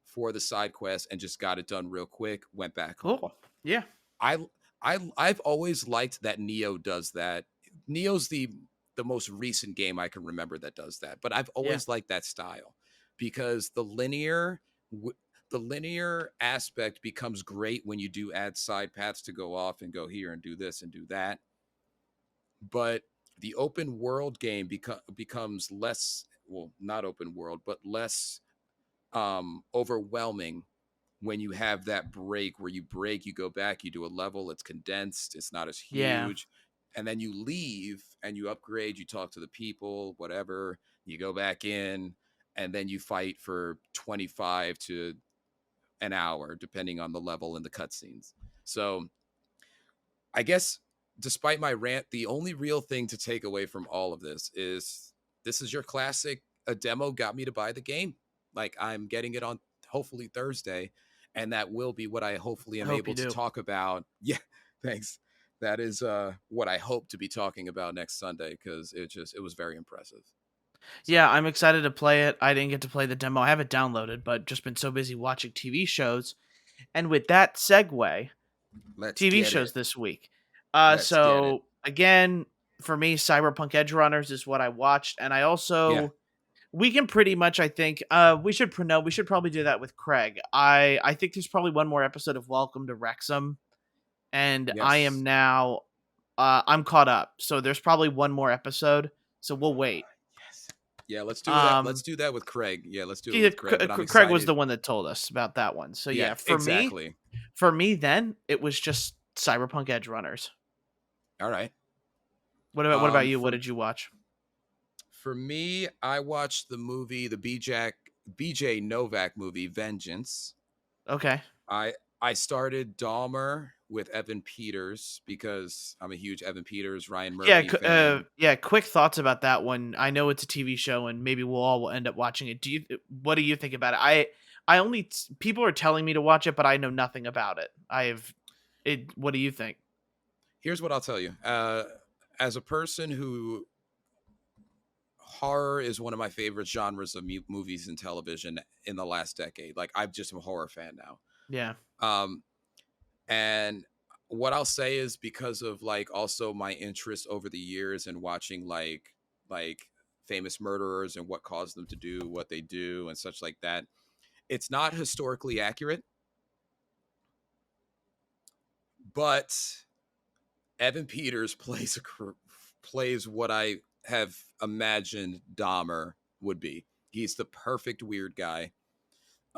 S2: for the side quest and just got it done real quick, went back home.
S1: Cool. Yeah.
S2: I I've always liked that Neo does that. Neo's the most recent game I can remember that does that, but I've
S1: Yeah.
S2: always liked that style, because the linear aspect becomes great when you do add side paths to go off and go here and do this and do that. But the open world game becomes less, well, not open world, but less overwhelming when you have that break, where you break, you go back, you do a level, it's condensed, it's not as
S1: Yeah.
S2: huge, and then you leave and you upgrade, you talk to the people, whatever, you go back in, and then you fight for 25 to an hour, depending on the level and the cutscenes. So I guess, despite my rant, the only real thing to take away from all of this is your classic. A demo got me to buy the game. Like, I'm getting it on hopefully Thursday, and that will be what I hopefully
S1: I
S2: am
S1: hope you
S2: able to
S1: do.
S2: talk about. Yeah, thanks. That is what I hope to be talking about next Sunday, because it was very impressive. So
S1: Yeah, I'm excited to play it. I didn't get to play the demo. I have it downloaded, but just been so busy watching TV shows. And with that segue,
S2: let's
S1: TV
S2: get
S1: shows
S2: it.
S1: this week.
S2: Let's get it.
S1: So again, for me, Cyberpunk Edgerunners is what I watched, and I
S2: Yeah.
S1: also we can pretty much, I think, we should probably do that with Craig. I think there's probably one more episode of Welcome to Wrexham, and I am
S2: Yes.
S1: now I'm caught up. So there's probably one more episode. So we'll wait.
S2: Yes. Yeah, let's do that. Let's
S1: Um
S2: do that with Craig. Yeah, let's do it
S1: yeah,
S2: with Craig. But I'm
S1: Craig was
S2: excited.
S1: the one that told us about that one. So
S2: Yeah,
S1: yeah,
S2: exactly.
S1: for me then it was just Cyberpunk Edge Runners.
S2: All right.
S1: What about you? What
S2: For
S1: did you watch?
S2: me, I watched the movie, the BJ Novak movie, Vengeance.
S1: Okay.
S2: I I started Dahmer with Evan Peters, because I'm a huge Evan Peters, Ryan
S1: Yeah,
S2: Murphy fan.
S1: yeah, quick thoughts about that one. I know it's a TV show and maybe we'll all end up watching it. What do you think about it? I only people are telling me to watch it, but I know nothing about it. I've it What do you think?
S2: Here's what I'll tell you. As a person who, horror is one of my favorite genres of movies and television in the last decade. Like, I'm just a horror fan now.
S1: Yeah.
S2: Um, and what I'll say is, because of, like, also my interest over the years in watching, like famous murderers and what caused them to do what they do and such like that. It's not historically accurate, but Evan Peters plays what I have imagined Dahmer would be. He's the perfect weird guy.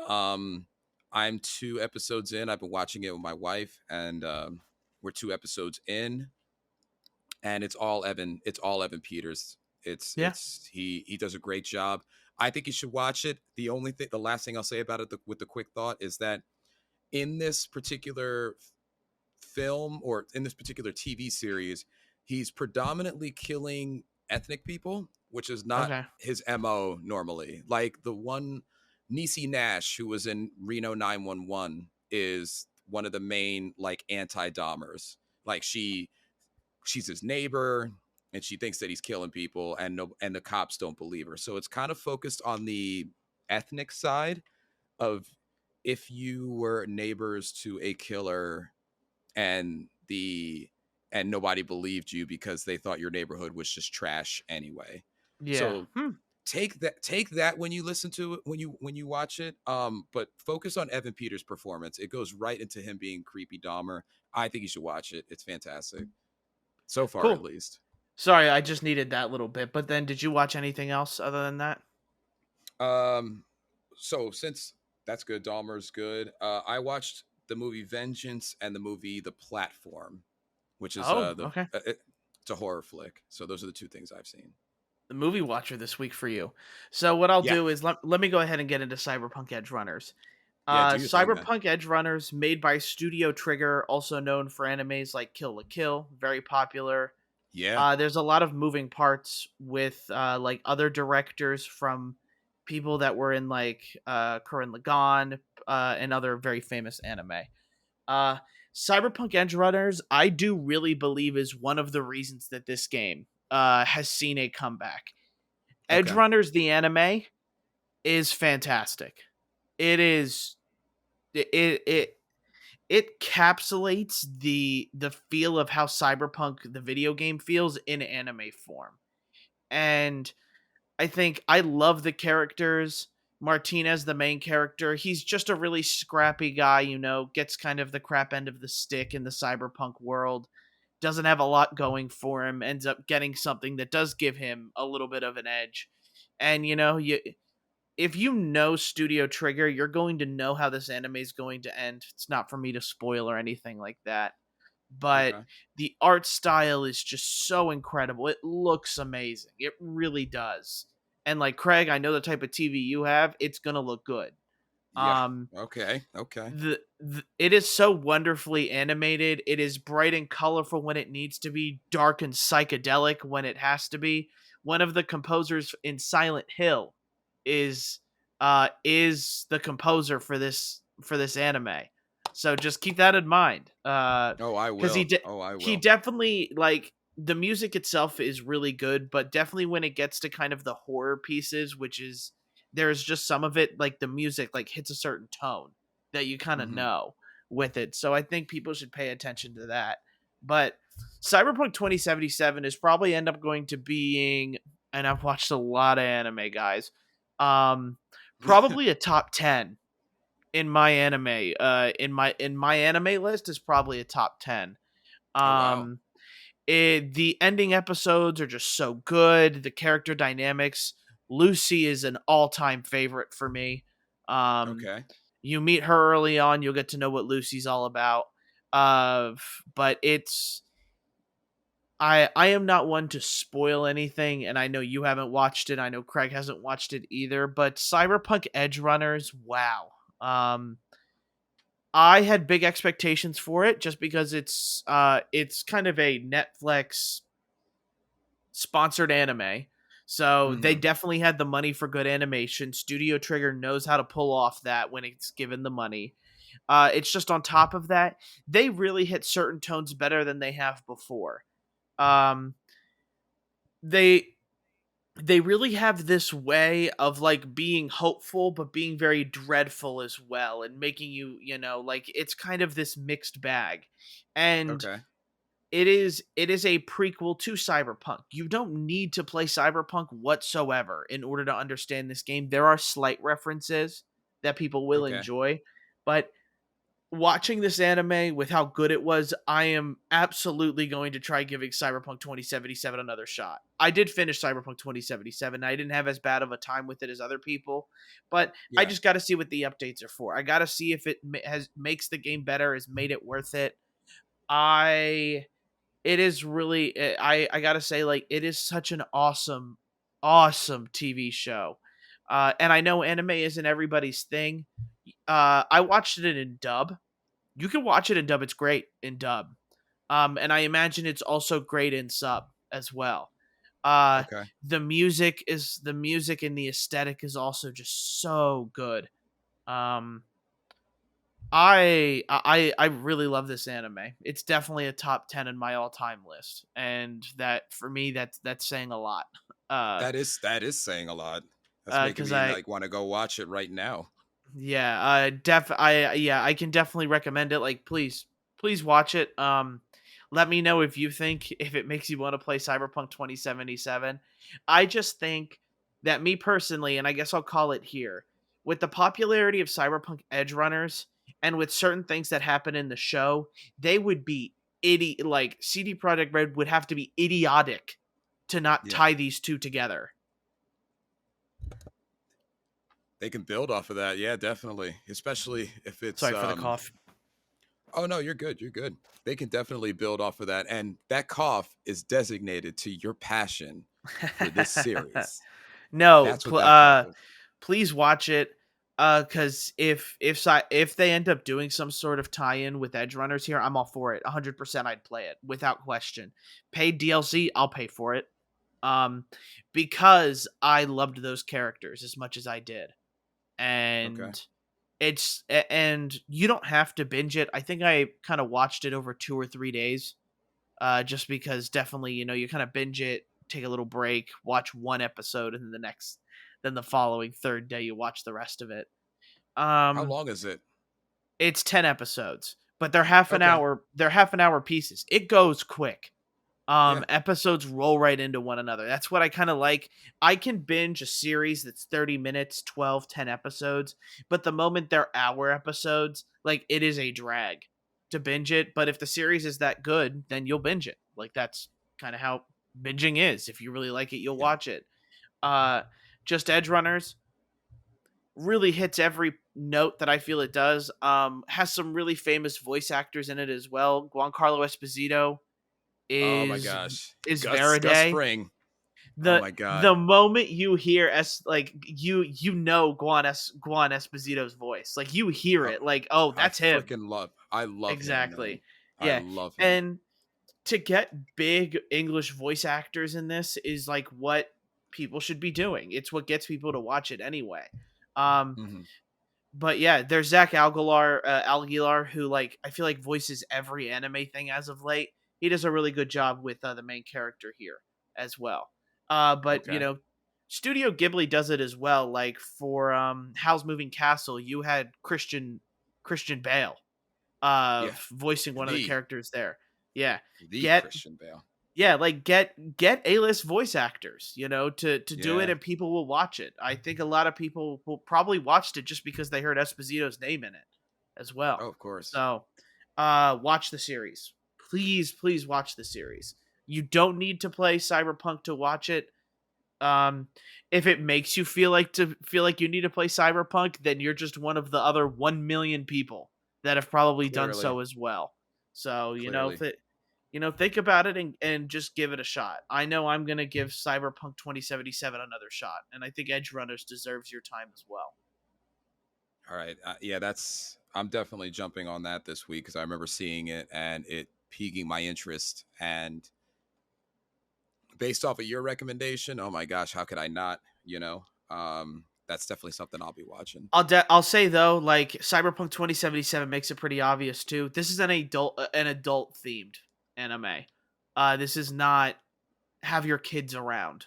S2: Um, I'm 2 episodes in. I've been watching it with my wife, and we're 2 episodes in, and it's all Evan. It's all Evan Peters.
S1: Yeah.
S2: He does a great job. I think you should watch it. The last thing I'll say about it, with the quick thought, is that in this particular film, or in this particular TV series, he's predominantly killing ethnic people, which is not
S1: Okay.
S2: his MO normally. Like, the one, Niecy Nash, who was in Reno 911, is one of the main, like, anti-Dahmers. Like, she's his neighbor, and she thinks that he's killing people, and no, and the cops don't believe her. So it's kind of focused on the ethnic side of, if you were neighbors to a killer, and nobody believed you because they thought your neighborhood was just trash anyway.
S1: Yeah.
S2: So
S1: Hmm.
S2: take that when you listen to it, when you watch it. But focus on Evan Peters' performance. It goes right into him being creepy Dahmer. I think you should watch it. It's fantastic. So far at
S1: Cool.
S2: least.
S1: Sorry, I just needed that little bit. But then, did you watch anything else other than that?
S2: Um so since that's good, Dahmer's good. I watched the movie Vengeance and the movie The Platform, which is
S1: Oh, okay.
S2: it's a horror flick. So those are the two things I've seen.
S1: The movie watcher this week for you. So what I'll
S2: Yeah.
S1: do is let me go ahead and get into Cyberpunk Edgerunners.
S2: Yeah, do your thing, man.
S1: Cyberpunk Edgerunners, made by Studio Trigger, also known for animes like Kill la Kill, very popular.
S2: Yeah.
S1: There's a lot of moving parts with like other directors from people that were in like Gurren Lagann and other very famous anime. Uh, Cyberpunk Edgerunners, I do really believe is one of the reasons that this game has seen a comeback.
S2: Okay.
S1: Edgerunners, the anime, is fantastic. It is it it encapsulates the feel of how Cyberpunk the video game feels in anime form. And I think I love the characters. Martinez, the main character, he's just a really scrappy guy, gets kind of the crap end of the stick in the cyberpunk world. Doesn't have a lot going for him, ends up getting something that does give him a little bit of an edge. And if you know Studio Trigger, you're going to know how this anime is going to end. It's not for me to spoil or anything like that. But
S2: Okay.
S1: the art style is just so incredible. It looks amazing. It really does. And like Craig, I know the type of TV you have, it's going to look good.
S2: Yeah.
S1: Um
S2: Okay. Okay.
S1: it is so wonderfully animated. It is bright and colorful when it needs to be, dark and psychedelic when it has to be. One of the composers in Silent Hill is the composer for this anime. So just keep that in mind.
S2: Oh, I
S1: Cuz
S2: will. Oh, I
S1: he
S2: will.
S1: definitely, like, the music itself is really good, but definitely when it gets to kind of the horror pieces, which is, there's just some of it, like the music like hits a certain tone that you kind of
S2: Mhm.
S1: know with it. So I think people should pay attention to that. But Cyberpunk 2077 is probably end up going to being, and I've watched a lot of anime, guys. Um Probably a top 10 in my anime. In my anime list is probably a top 10.
S2: Oh, wow.
S1: Um the ending episodes are just so good. The character dynamics. Lucy is an all-time favorite for me. Um,
S2: Okay.
S1: you meet her early on, you'll get to know what Lucy's all about. Uh, but I am not one to spoil anything, and I know you haven't watched it. I know Craig hasn't watched it either. But Cyberpunk Edgerunners, wow. Um, I had big expectations for it just because it's kind of a Netflix sponsored anime. So they
S2: Mhm.
S1: definitely had the money for good animation. Studio Trigger knows how to pull off that when it's given the money. It's just on top of that, they really hit certain tones better than they have before. Um, they they really have this way of like being hopeful but being very dreadful as well, and making you, like, it's kind of this mixed bag. And
S2: Okay.
S1: it is a prequel to Cyberpunk. You don't need to play Cyberpunk whatsoever in order to understand this game. There are slight references that people will
S2: Okay.
S1: enjoy, but watching this anime with how good it was, I am absolutely going to try giving Cyberpunk 2077 another shot. I did finish Cyberpunk 2077. I didn't have as bad of a time with it as other people, but I
S2: Yeah.
S1: just got to see what the updates are for. I got to see if it has makes the game better, has made it worth it. I it is really, I gotta say, like, it is such an awesome TV show. And I know anime isn't everybody's thing. I watched it in dub. You can watch it in dub. It's great in dub. And I imagine it's also great in sub as well. Uh,
S2: Okay.
S1: the music and the aesthetic is also just so good. Um, I really love this anime. It's definitely a top 10 in my all-time list. And that, for me, that's saying a lot. Uh
S2: That is saying a lot. That's making
S1: cuz
S2: me
S1: I
S2: like want to go watch it right now.
S1: yeah, I can definitely recommend it. Like, please watch it. Let me know if you think, if it makes you want to play Cyberpunk 2077. I just think that me personally, and I guess I'll call it here, with the popularity of Cyberpunk Edgerunners and with certain things that happen in the show, they would be like CD Projekt Red would have to be idiotic to not
S2: Yeah.
S1: tie these two together.
S2: They can build off of that. Yeah, definitely. Especially if it's
S1: Sorry for the cough.
S2: oh no, you're good. You're good. They can definitely build off of that. And that cough is designated to your passion for this series.
S1: No,
S2: That's what that cough is.
S1: please watch it. Because if they end up doing some sort of tie-in with Edge Runners here, I'm all for it. 100%, I'd play it without question. Paid DLC, I'll pay for it. Um, because I loved those characters as much as I did,
S2: Okay.
S1: and and you don't have to binge it. I think I kind of watched it over 2 or 3 days, just because definitely you kind of binge it, take a little break, watch one episode, and then then the following third day you watch the rest of it.
S2: How
S1: Um,
S2: long is it?
S1: it's 10 episodes, but they're half an
S2: Okay.
S1: hour. They're half an hour pieces. It goes quick.
S2: Yeah.
S1: Episodes roll right into one another. That's what I kind of like. I can binge a series that's 30 minutes, 12, 10 episodes, but the moment they're hour episodes, like it is a drag to binge it. But if the series is that good, then you'll binge it. Like that's kind of how binging is. If you really like it, you'll
S2: Yeah.
S1: watch it. Uh just Edge Runners really hits every note that I feel it does. Has some really famous voice actors in it as well. Giancarlo Esposito
S2: Oh my
S1: is
S2: gosh.
S1: is
S2: Gus
S1: Veraday.
S2: Fring. Oh
S1: The
S2: my god.
S1: the moment you hear Guan Esposito's voice, like you hear
S2: Oh,
S1: it, like oh
S2: I
S1: that's him.
S2: freaking love. I love him, man.
S1: Exactly.
S2: I
S1: Yeah.
S2: love him.
S1: And to get big English voice actors in this is like what people should be doing. It's what gets people to watch it anyway. Um
S2: Mhm.
S1: but yeah, there's Zach Aguilar, who like I feel like voices every anime thing as of late. He does a really good job with the main character here as well. But
S2: Okay.
S1: Studio Ghibli does it as well. Like for Howl's Moving Castle, you had Christian Bale
S2: Yeah.
S1: voicing one of the
S2: The
S1: characters there. Yeah,
S2: the
S1: get
S2: Christian Bale.
S1: like get A-list voice actors, to do it,
S2: Yeah.
S1: and people will watch it. I think a lot of people will probably watched it just because they heard Esposito's name in it as well.
S2: Oh, of course.
S1: So, watch the series. Please watch the series. You don't need to play Cyberpunk to watch it. Um, if it makes you feel like you need to play Cyberpunk, then you're just one of the other 1 million people that have probably done
S2: Clearly.
S1: so as well. So,
S2: Clearly.
S1: think about it and just give it a shot. I know I'm going to give Cyberpunk 2077 another shot, and I think Edge Runners deserves your time as well.
S2: All right. Yeah, I'm definitely jumping on that this week because I remember seeing it and it piquing my interest. And based off of your recommendation, oh my gosh, how could I not? That's definitely something I'll be watching.
S1: I'll say though, like Cyberpunk 2077 makes it pretty obvious too. This is an adult themed anime. This is not have your kids around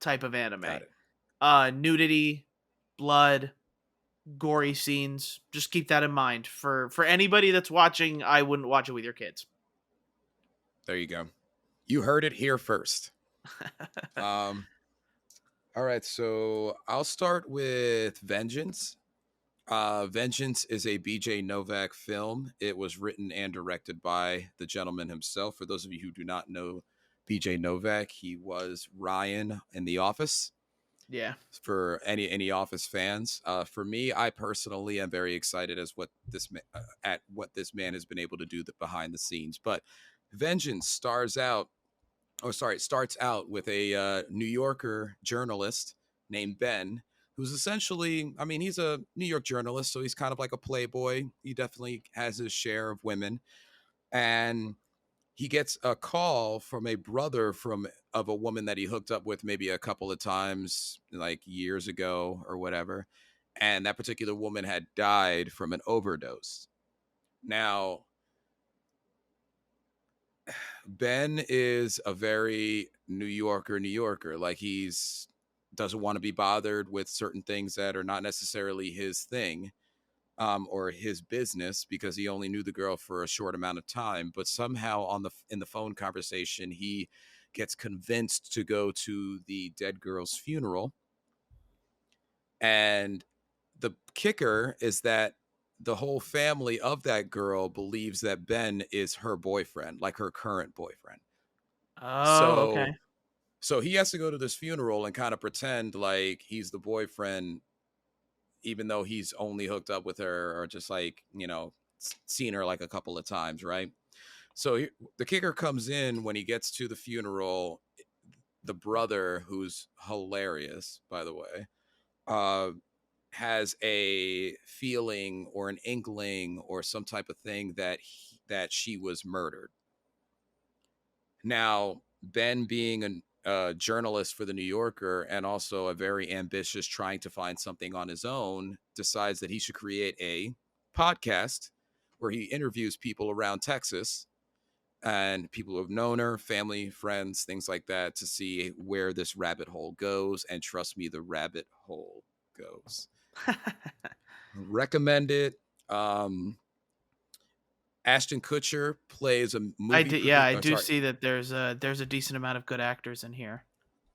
S1: type of anime.
S2: Got it.
S1: Nudity, blood, gory scenes. Just keep that in mind for anybody that's watching. I wouldn't watch it with your kids.
S2: There you go. You heard it here first. Um, all right, so I'll start with Vengeance. Vengeance is a BJ Novak film. It was written and directed by the gentleman himself. For those of you who do not know BJ Novak, he was Ryan in The Office.
S1: Yeah.
S2: For any Office fans, for me, I personally am very excited at what this man has been able to do behind the scenes. But Vengeance starts out with a New Yorker journalist named Ben, who's essentially, I mean, he's a New York journalist, so he's kind of like a playboy. He definitely has his share of women. And he gets a call from a brother of a woman that he hooked up with maybe a couple of times, like years ago or whatever. And that particular woman had died from an overdose. Now, Ben is a very New Yorker. Like he's doesn't want to be bothered with certain things that are not necessarily his thing, or his business, because he only knew the girl for a short amount of time. But somehow in the phone conversation, he gets convinced to go to the dead girl's funeral, And the kicker is that the whole family of that girl believes that Ben is her boyfriend, like her current boyfriend.
S1: Oh, okay.
S2: So so he has to go to this funeral and kind of pretend like he's the boyfriend, even though he's only hooked up with her or just like, seen her like a couple of times, right? So the kicker comes in when he gets to the funeral. The brother, who's hilarious, by the way, uh, has a feeling or an inkling or some type of thing that that she was murdered. Now, Ben, being a journalist for the New Yorker and also a very ambitious, trying to find something on his own, decides that he should create a podcast where he interviews people around Texas and people who have known her, family, friends, things like that, to see where this rabbit hole goes. And trust me, the rabbit hole goes. Recommend it. Um, Ashton Kutcher plays a
S1: I
S2: movie
S1: did. Yeah,
S2: producer.
S1: I
S2: Oh,
S1: do
S2: sorry.
S1: see that there's a decent amount of good actors in here.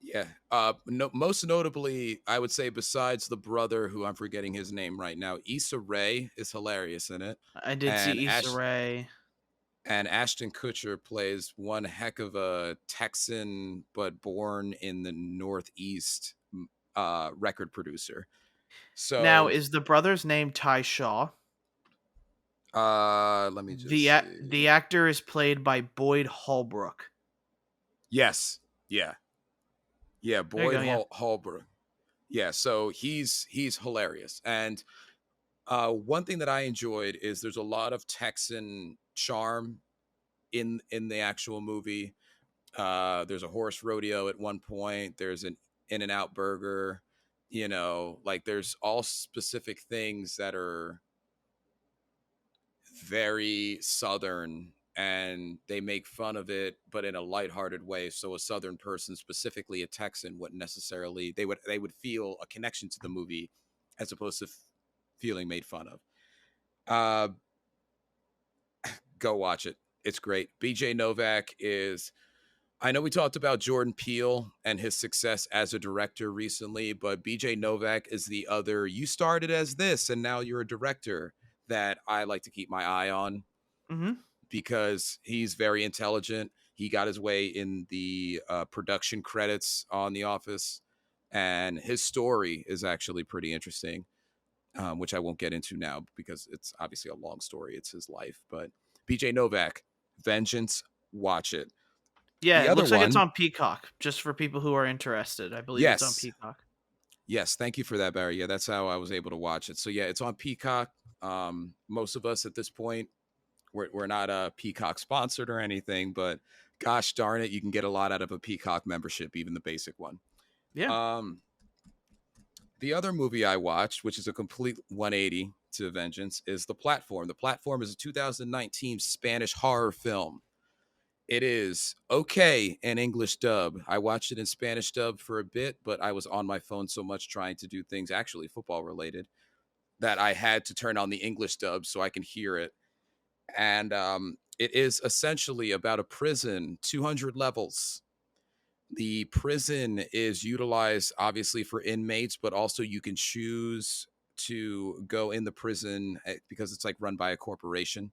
S2: Yeah. No, most notably, I would say, besides the brother, who I'm forgetting his name right now, Issa Rae is hilarious in it,
S1: I did
S2: and
S1: see Issa Rae.
S2: Ashton Kutcher plays one heck of a Texan, but born in the Northeast, record producer.
S1: Now,
S2: So,
S1: is the brother's name Ty Shaw?
S2: let me just
S1: The
S2: see.
S1: actor is played by Boyd Holbrook.
S2: Yes, yeah, yeah,
S1: There you
S2: Boyd
S1: go. Yeah.
S2: Holbrook. Yeah, so he's hilarious. And one thing that I enjoyed is there's a lot of Texan charm in the actual movie. There's a horse rodeo at one point. There's an In and Out burger. Like there's all specific things that are very Southern, and they make fun of it, but in a lighthearted way. So a Southern person, specifically a Texan, wouldn't necessarily they would feel a connection to the movie as opposed to feeling made fun of. Uh, go watch it. It's great. BJ Novak is. I know we talked about Jordan Peele and his success as a director recently, but BJ Novak is the other. You started as this, and now you're a director that I like to keep my eye on
S1: Mm-hmm.
S2: because he's very intelligent. He got his way in the production credits on The Office, and his story is actually pretty interesting, which I won't get into now because it's obviously a long story. It's his life. But BJ Novak, Vengeance, watch it.
S1: Yeah,
S2: The
S1: it
S2: other
S1: looks like it's
S2: one,
S1: on Peacock. Just for people who are interested, I believe it's on
S2: yes,
S1: Peacock.
S2: yes, thank you for that, Barry. Yeah, that's how I was able to watch it. So yeah, it's on Peacock. Most of us at this point, we're not a Peacock sponsored or anything, but gosh darn it, you can get a lot out of a Peacock membership, even the basic one.
S1: Yeah.
S2: Um, the other movie I watched, which is a complete 180 to Vengeance, is The Platform. The Platform is a 2019 Spanish horror film. It is okay in English dub. I watched it in Spanish dub for a bit, but I was on my phone so much trying to do things actually football related that I had to turn on the English dub so I can hear it. And it is essentially about a prison, 200 levels. The prison is utilized obviously for inmates, but also you can choose to go in the prison because it's like run by a corporation.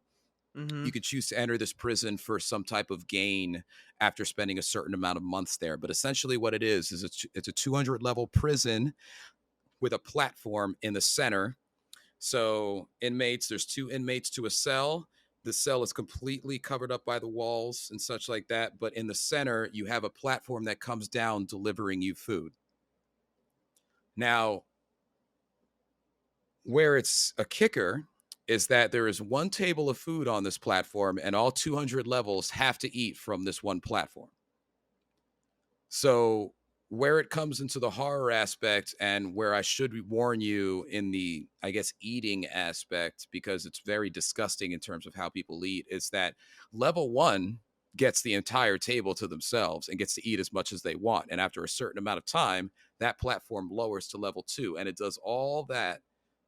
S1: Mm-hmm.
S2: You could choose to enter this prison for some type of gain after spending a certain amount of months there. But essentially, what it is it's a 200 level prison with a platform in the center. So inmates, there's two inmates to a cell. The cell is completely covered up by the walls and such like that. But in the center, you have a platform that comes down delivering you food. Now, where it's a kicker is that there is one table of food on this platform, and all 200 levels have to eat from this one platform. So where it comes into the horror aspect and where I should warn you in the, I guess, eating aspect, because it's very disgusting in terms of how people eat, is that level one gets the entire table to themselves and gets to eat as much as they want. And after a certain amount of time, that platform lowers to level two. And it does all that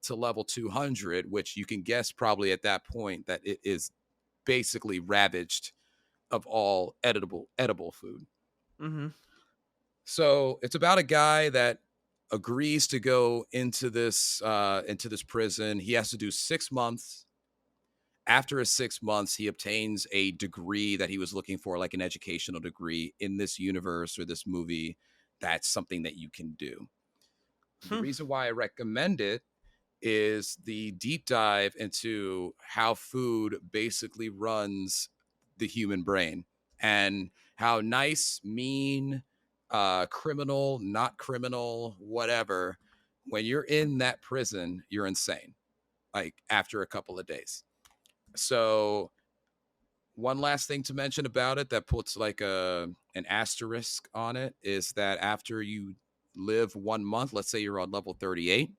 S2: to level 200, which you can guess probably at that point that it is basically ravaged of all edible food.
S1: Mm-hmm.
S2: So it's about a guy that agrees to go into this prison. He has to do 6 months. After his 6 months, he obtains a degree that he was looking for, like an educational degree in this universe or this movie. That's something that you can do. The
S1: Hmm.
S2: reason why I recommend it is the deep dive into how food basically runs the human brain and how nice, mean, criminal, not criminal, whatever. When you're in that prison, you're insane. Like after a couple of days. So one last thing to mention about it that puts like an asterisk on it is that after you live 1 month, let's say you're on level 38,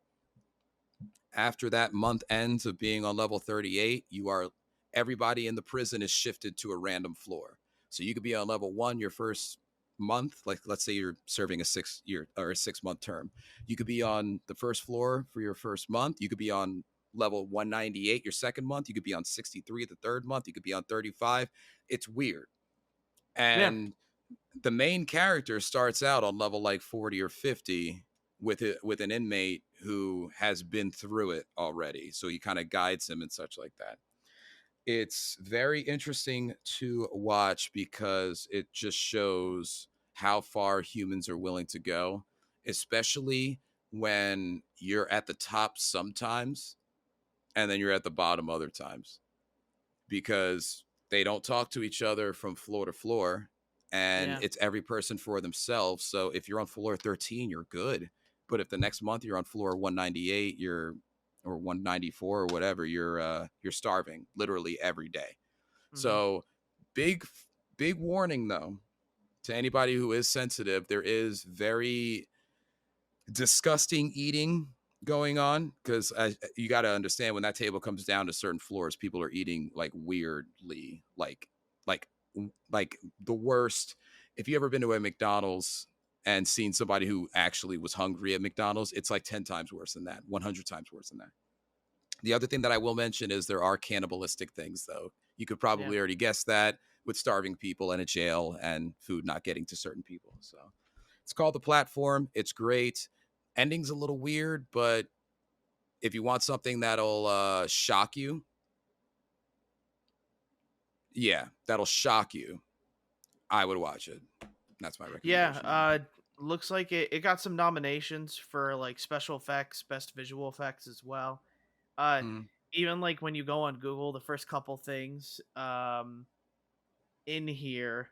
S2: after that month ends of being on level 38, you are everybody in the prison is shifted to a random floor. So you could be on level 1 your first month, like let's say you're serving a 6 year or a 6 month term. You could be on the first floor for your first month. You could be on level 198 your second month. You could be on 63 the third month. You could be on 35. It's weird.
S1: Yeah.
S2: And the main character starts out on level like 40 or 50 with an inmate who has been through it already, so he kind of guides him and such like that. It's very interesting to watch because it just shows how far humans are willing to go, especially when you're at the top sometimes and then you're at the bottom other times, because they don't talk to each other from floor to floor, and
S1: Yeah.
S2: it's every person for themselves. So if you're on floor 13, you're good. But if the next month you're on floor 198, you're or 194 or whatever, you're starving literally every day.
S1: Hmm.
S2: So big big warning though to anybody who is sensitive, there is very disgusting eating going on, because you got to understand when that table comes down to certain floors, people are eating like weirdly, like like the worst. If you ever been to a McDonald's and seen somebody who actually was hungry at McDonald's, it's like 10 times worse than that, 100 times worse than that. The other thing that I will mention is there are cannibalistic things, though. You could
S1: Yeah.
S2: probably already guess that, with starving people and a jail and food not getting to certain people. So it's called The Platform. It's great. Ending's a little weird, but if you want something that'll shock you, yeah, that'll shock you, I would watch it. That's my
S1: Yeah.
S2: recommendation there.
S1: Looks like it got some nominations for like special effects, best visual effects as well. Uh,
S2: Mm.
S1: Even like when you go on Google, the first couple things in here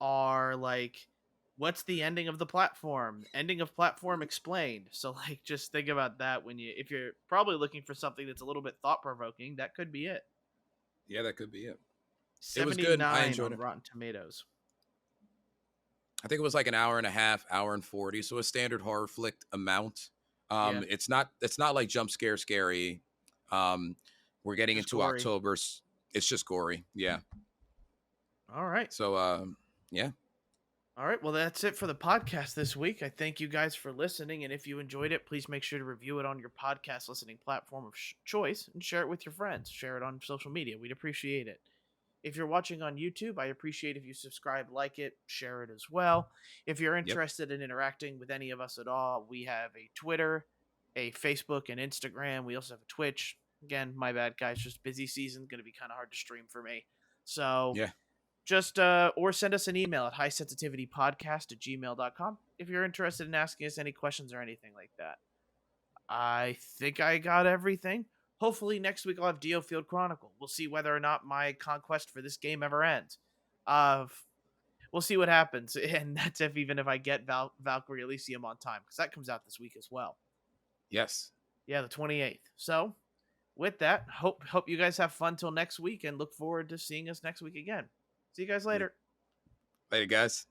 S1: are like, what's the ending of the platform? Ending of platform explained. So like, just think about that when if you're probably looking for something that's a little bit thought provoking, that could be it.
S2: Yeah, that could be it. It was good. I
S1: 79
S2: enjoyed
S1: on
S2: it.
S1: Rotten Tomatoes.
S2: I think it was like an hour and a half, hour and 40. So a standard horror flick amount.
S1: Yeah,
S2: It's not like jump scare scary. Um, we're getting
S1: just
S2: into
S1: gory.
S2: October. It's just gory. Yeah.
S1: All right.
S2: So yeah.
S1: All right. Well, that's it for the podcast this week. I thank you guys for listening. And if you enjoyed it, please make sure to review it on your podcast listening platform of choice and share it with your friends. Share it on social media. We'd appreciate it. If you're watching on YouTube, I appreciate if you subscribe, like it, share it as well. If you're
S2: Yep.
S1: interested in interacting with any of us at all, we have a Twitter, a Facebook, and Instagram. We also have a Twitch. Again, my bad, guys. Just busy season. Going to be kind of hard to stream for me. So
S2: Yeah.
S1: just or send us an email at highsensitivitypodcast@gmail.com if you're interested in asking us any questions or anything like that. I think I got everything. Hopefully next week I'll have Dio Field Chronicle. We'll see whether or not my conquest for this game ever ends. Uh, we'll see what happens, and that's even if I get Valkyrie Elysium on time, because that comes out this week as well.
S2: Yes.
S1: Yeah, the 28th. So with that, hope you guys have fun till next week, and look forward to seeing us next week again. See you guys later.
S2: Later, guys.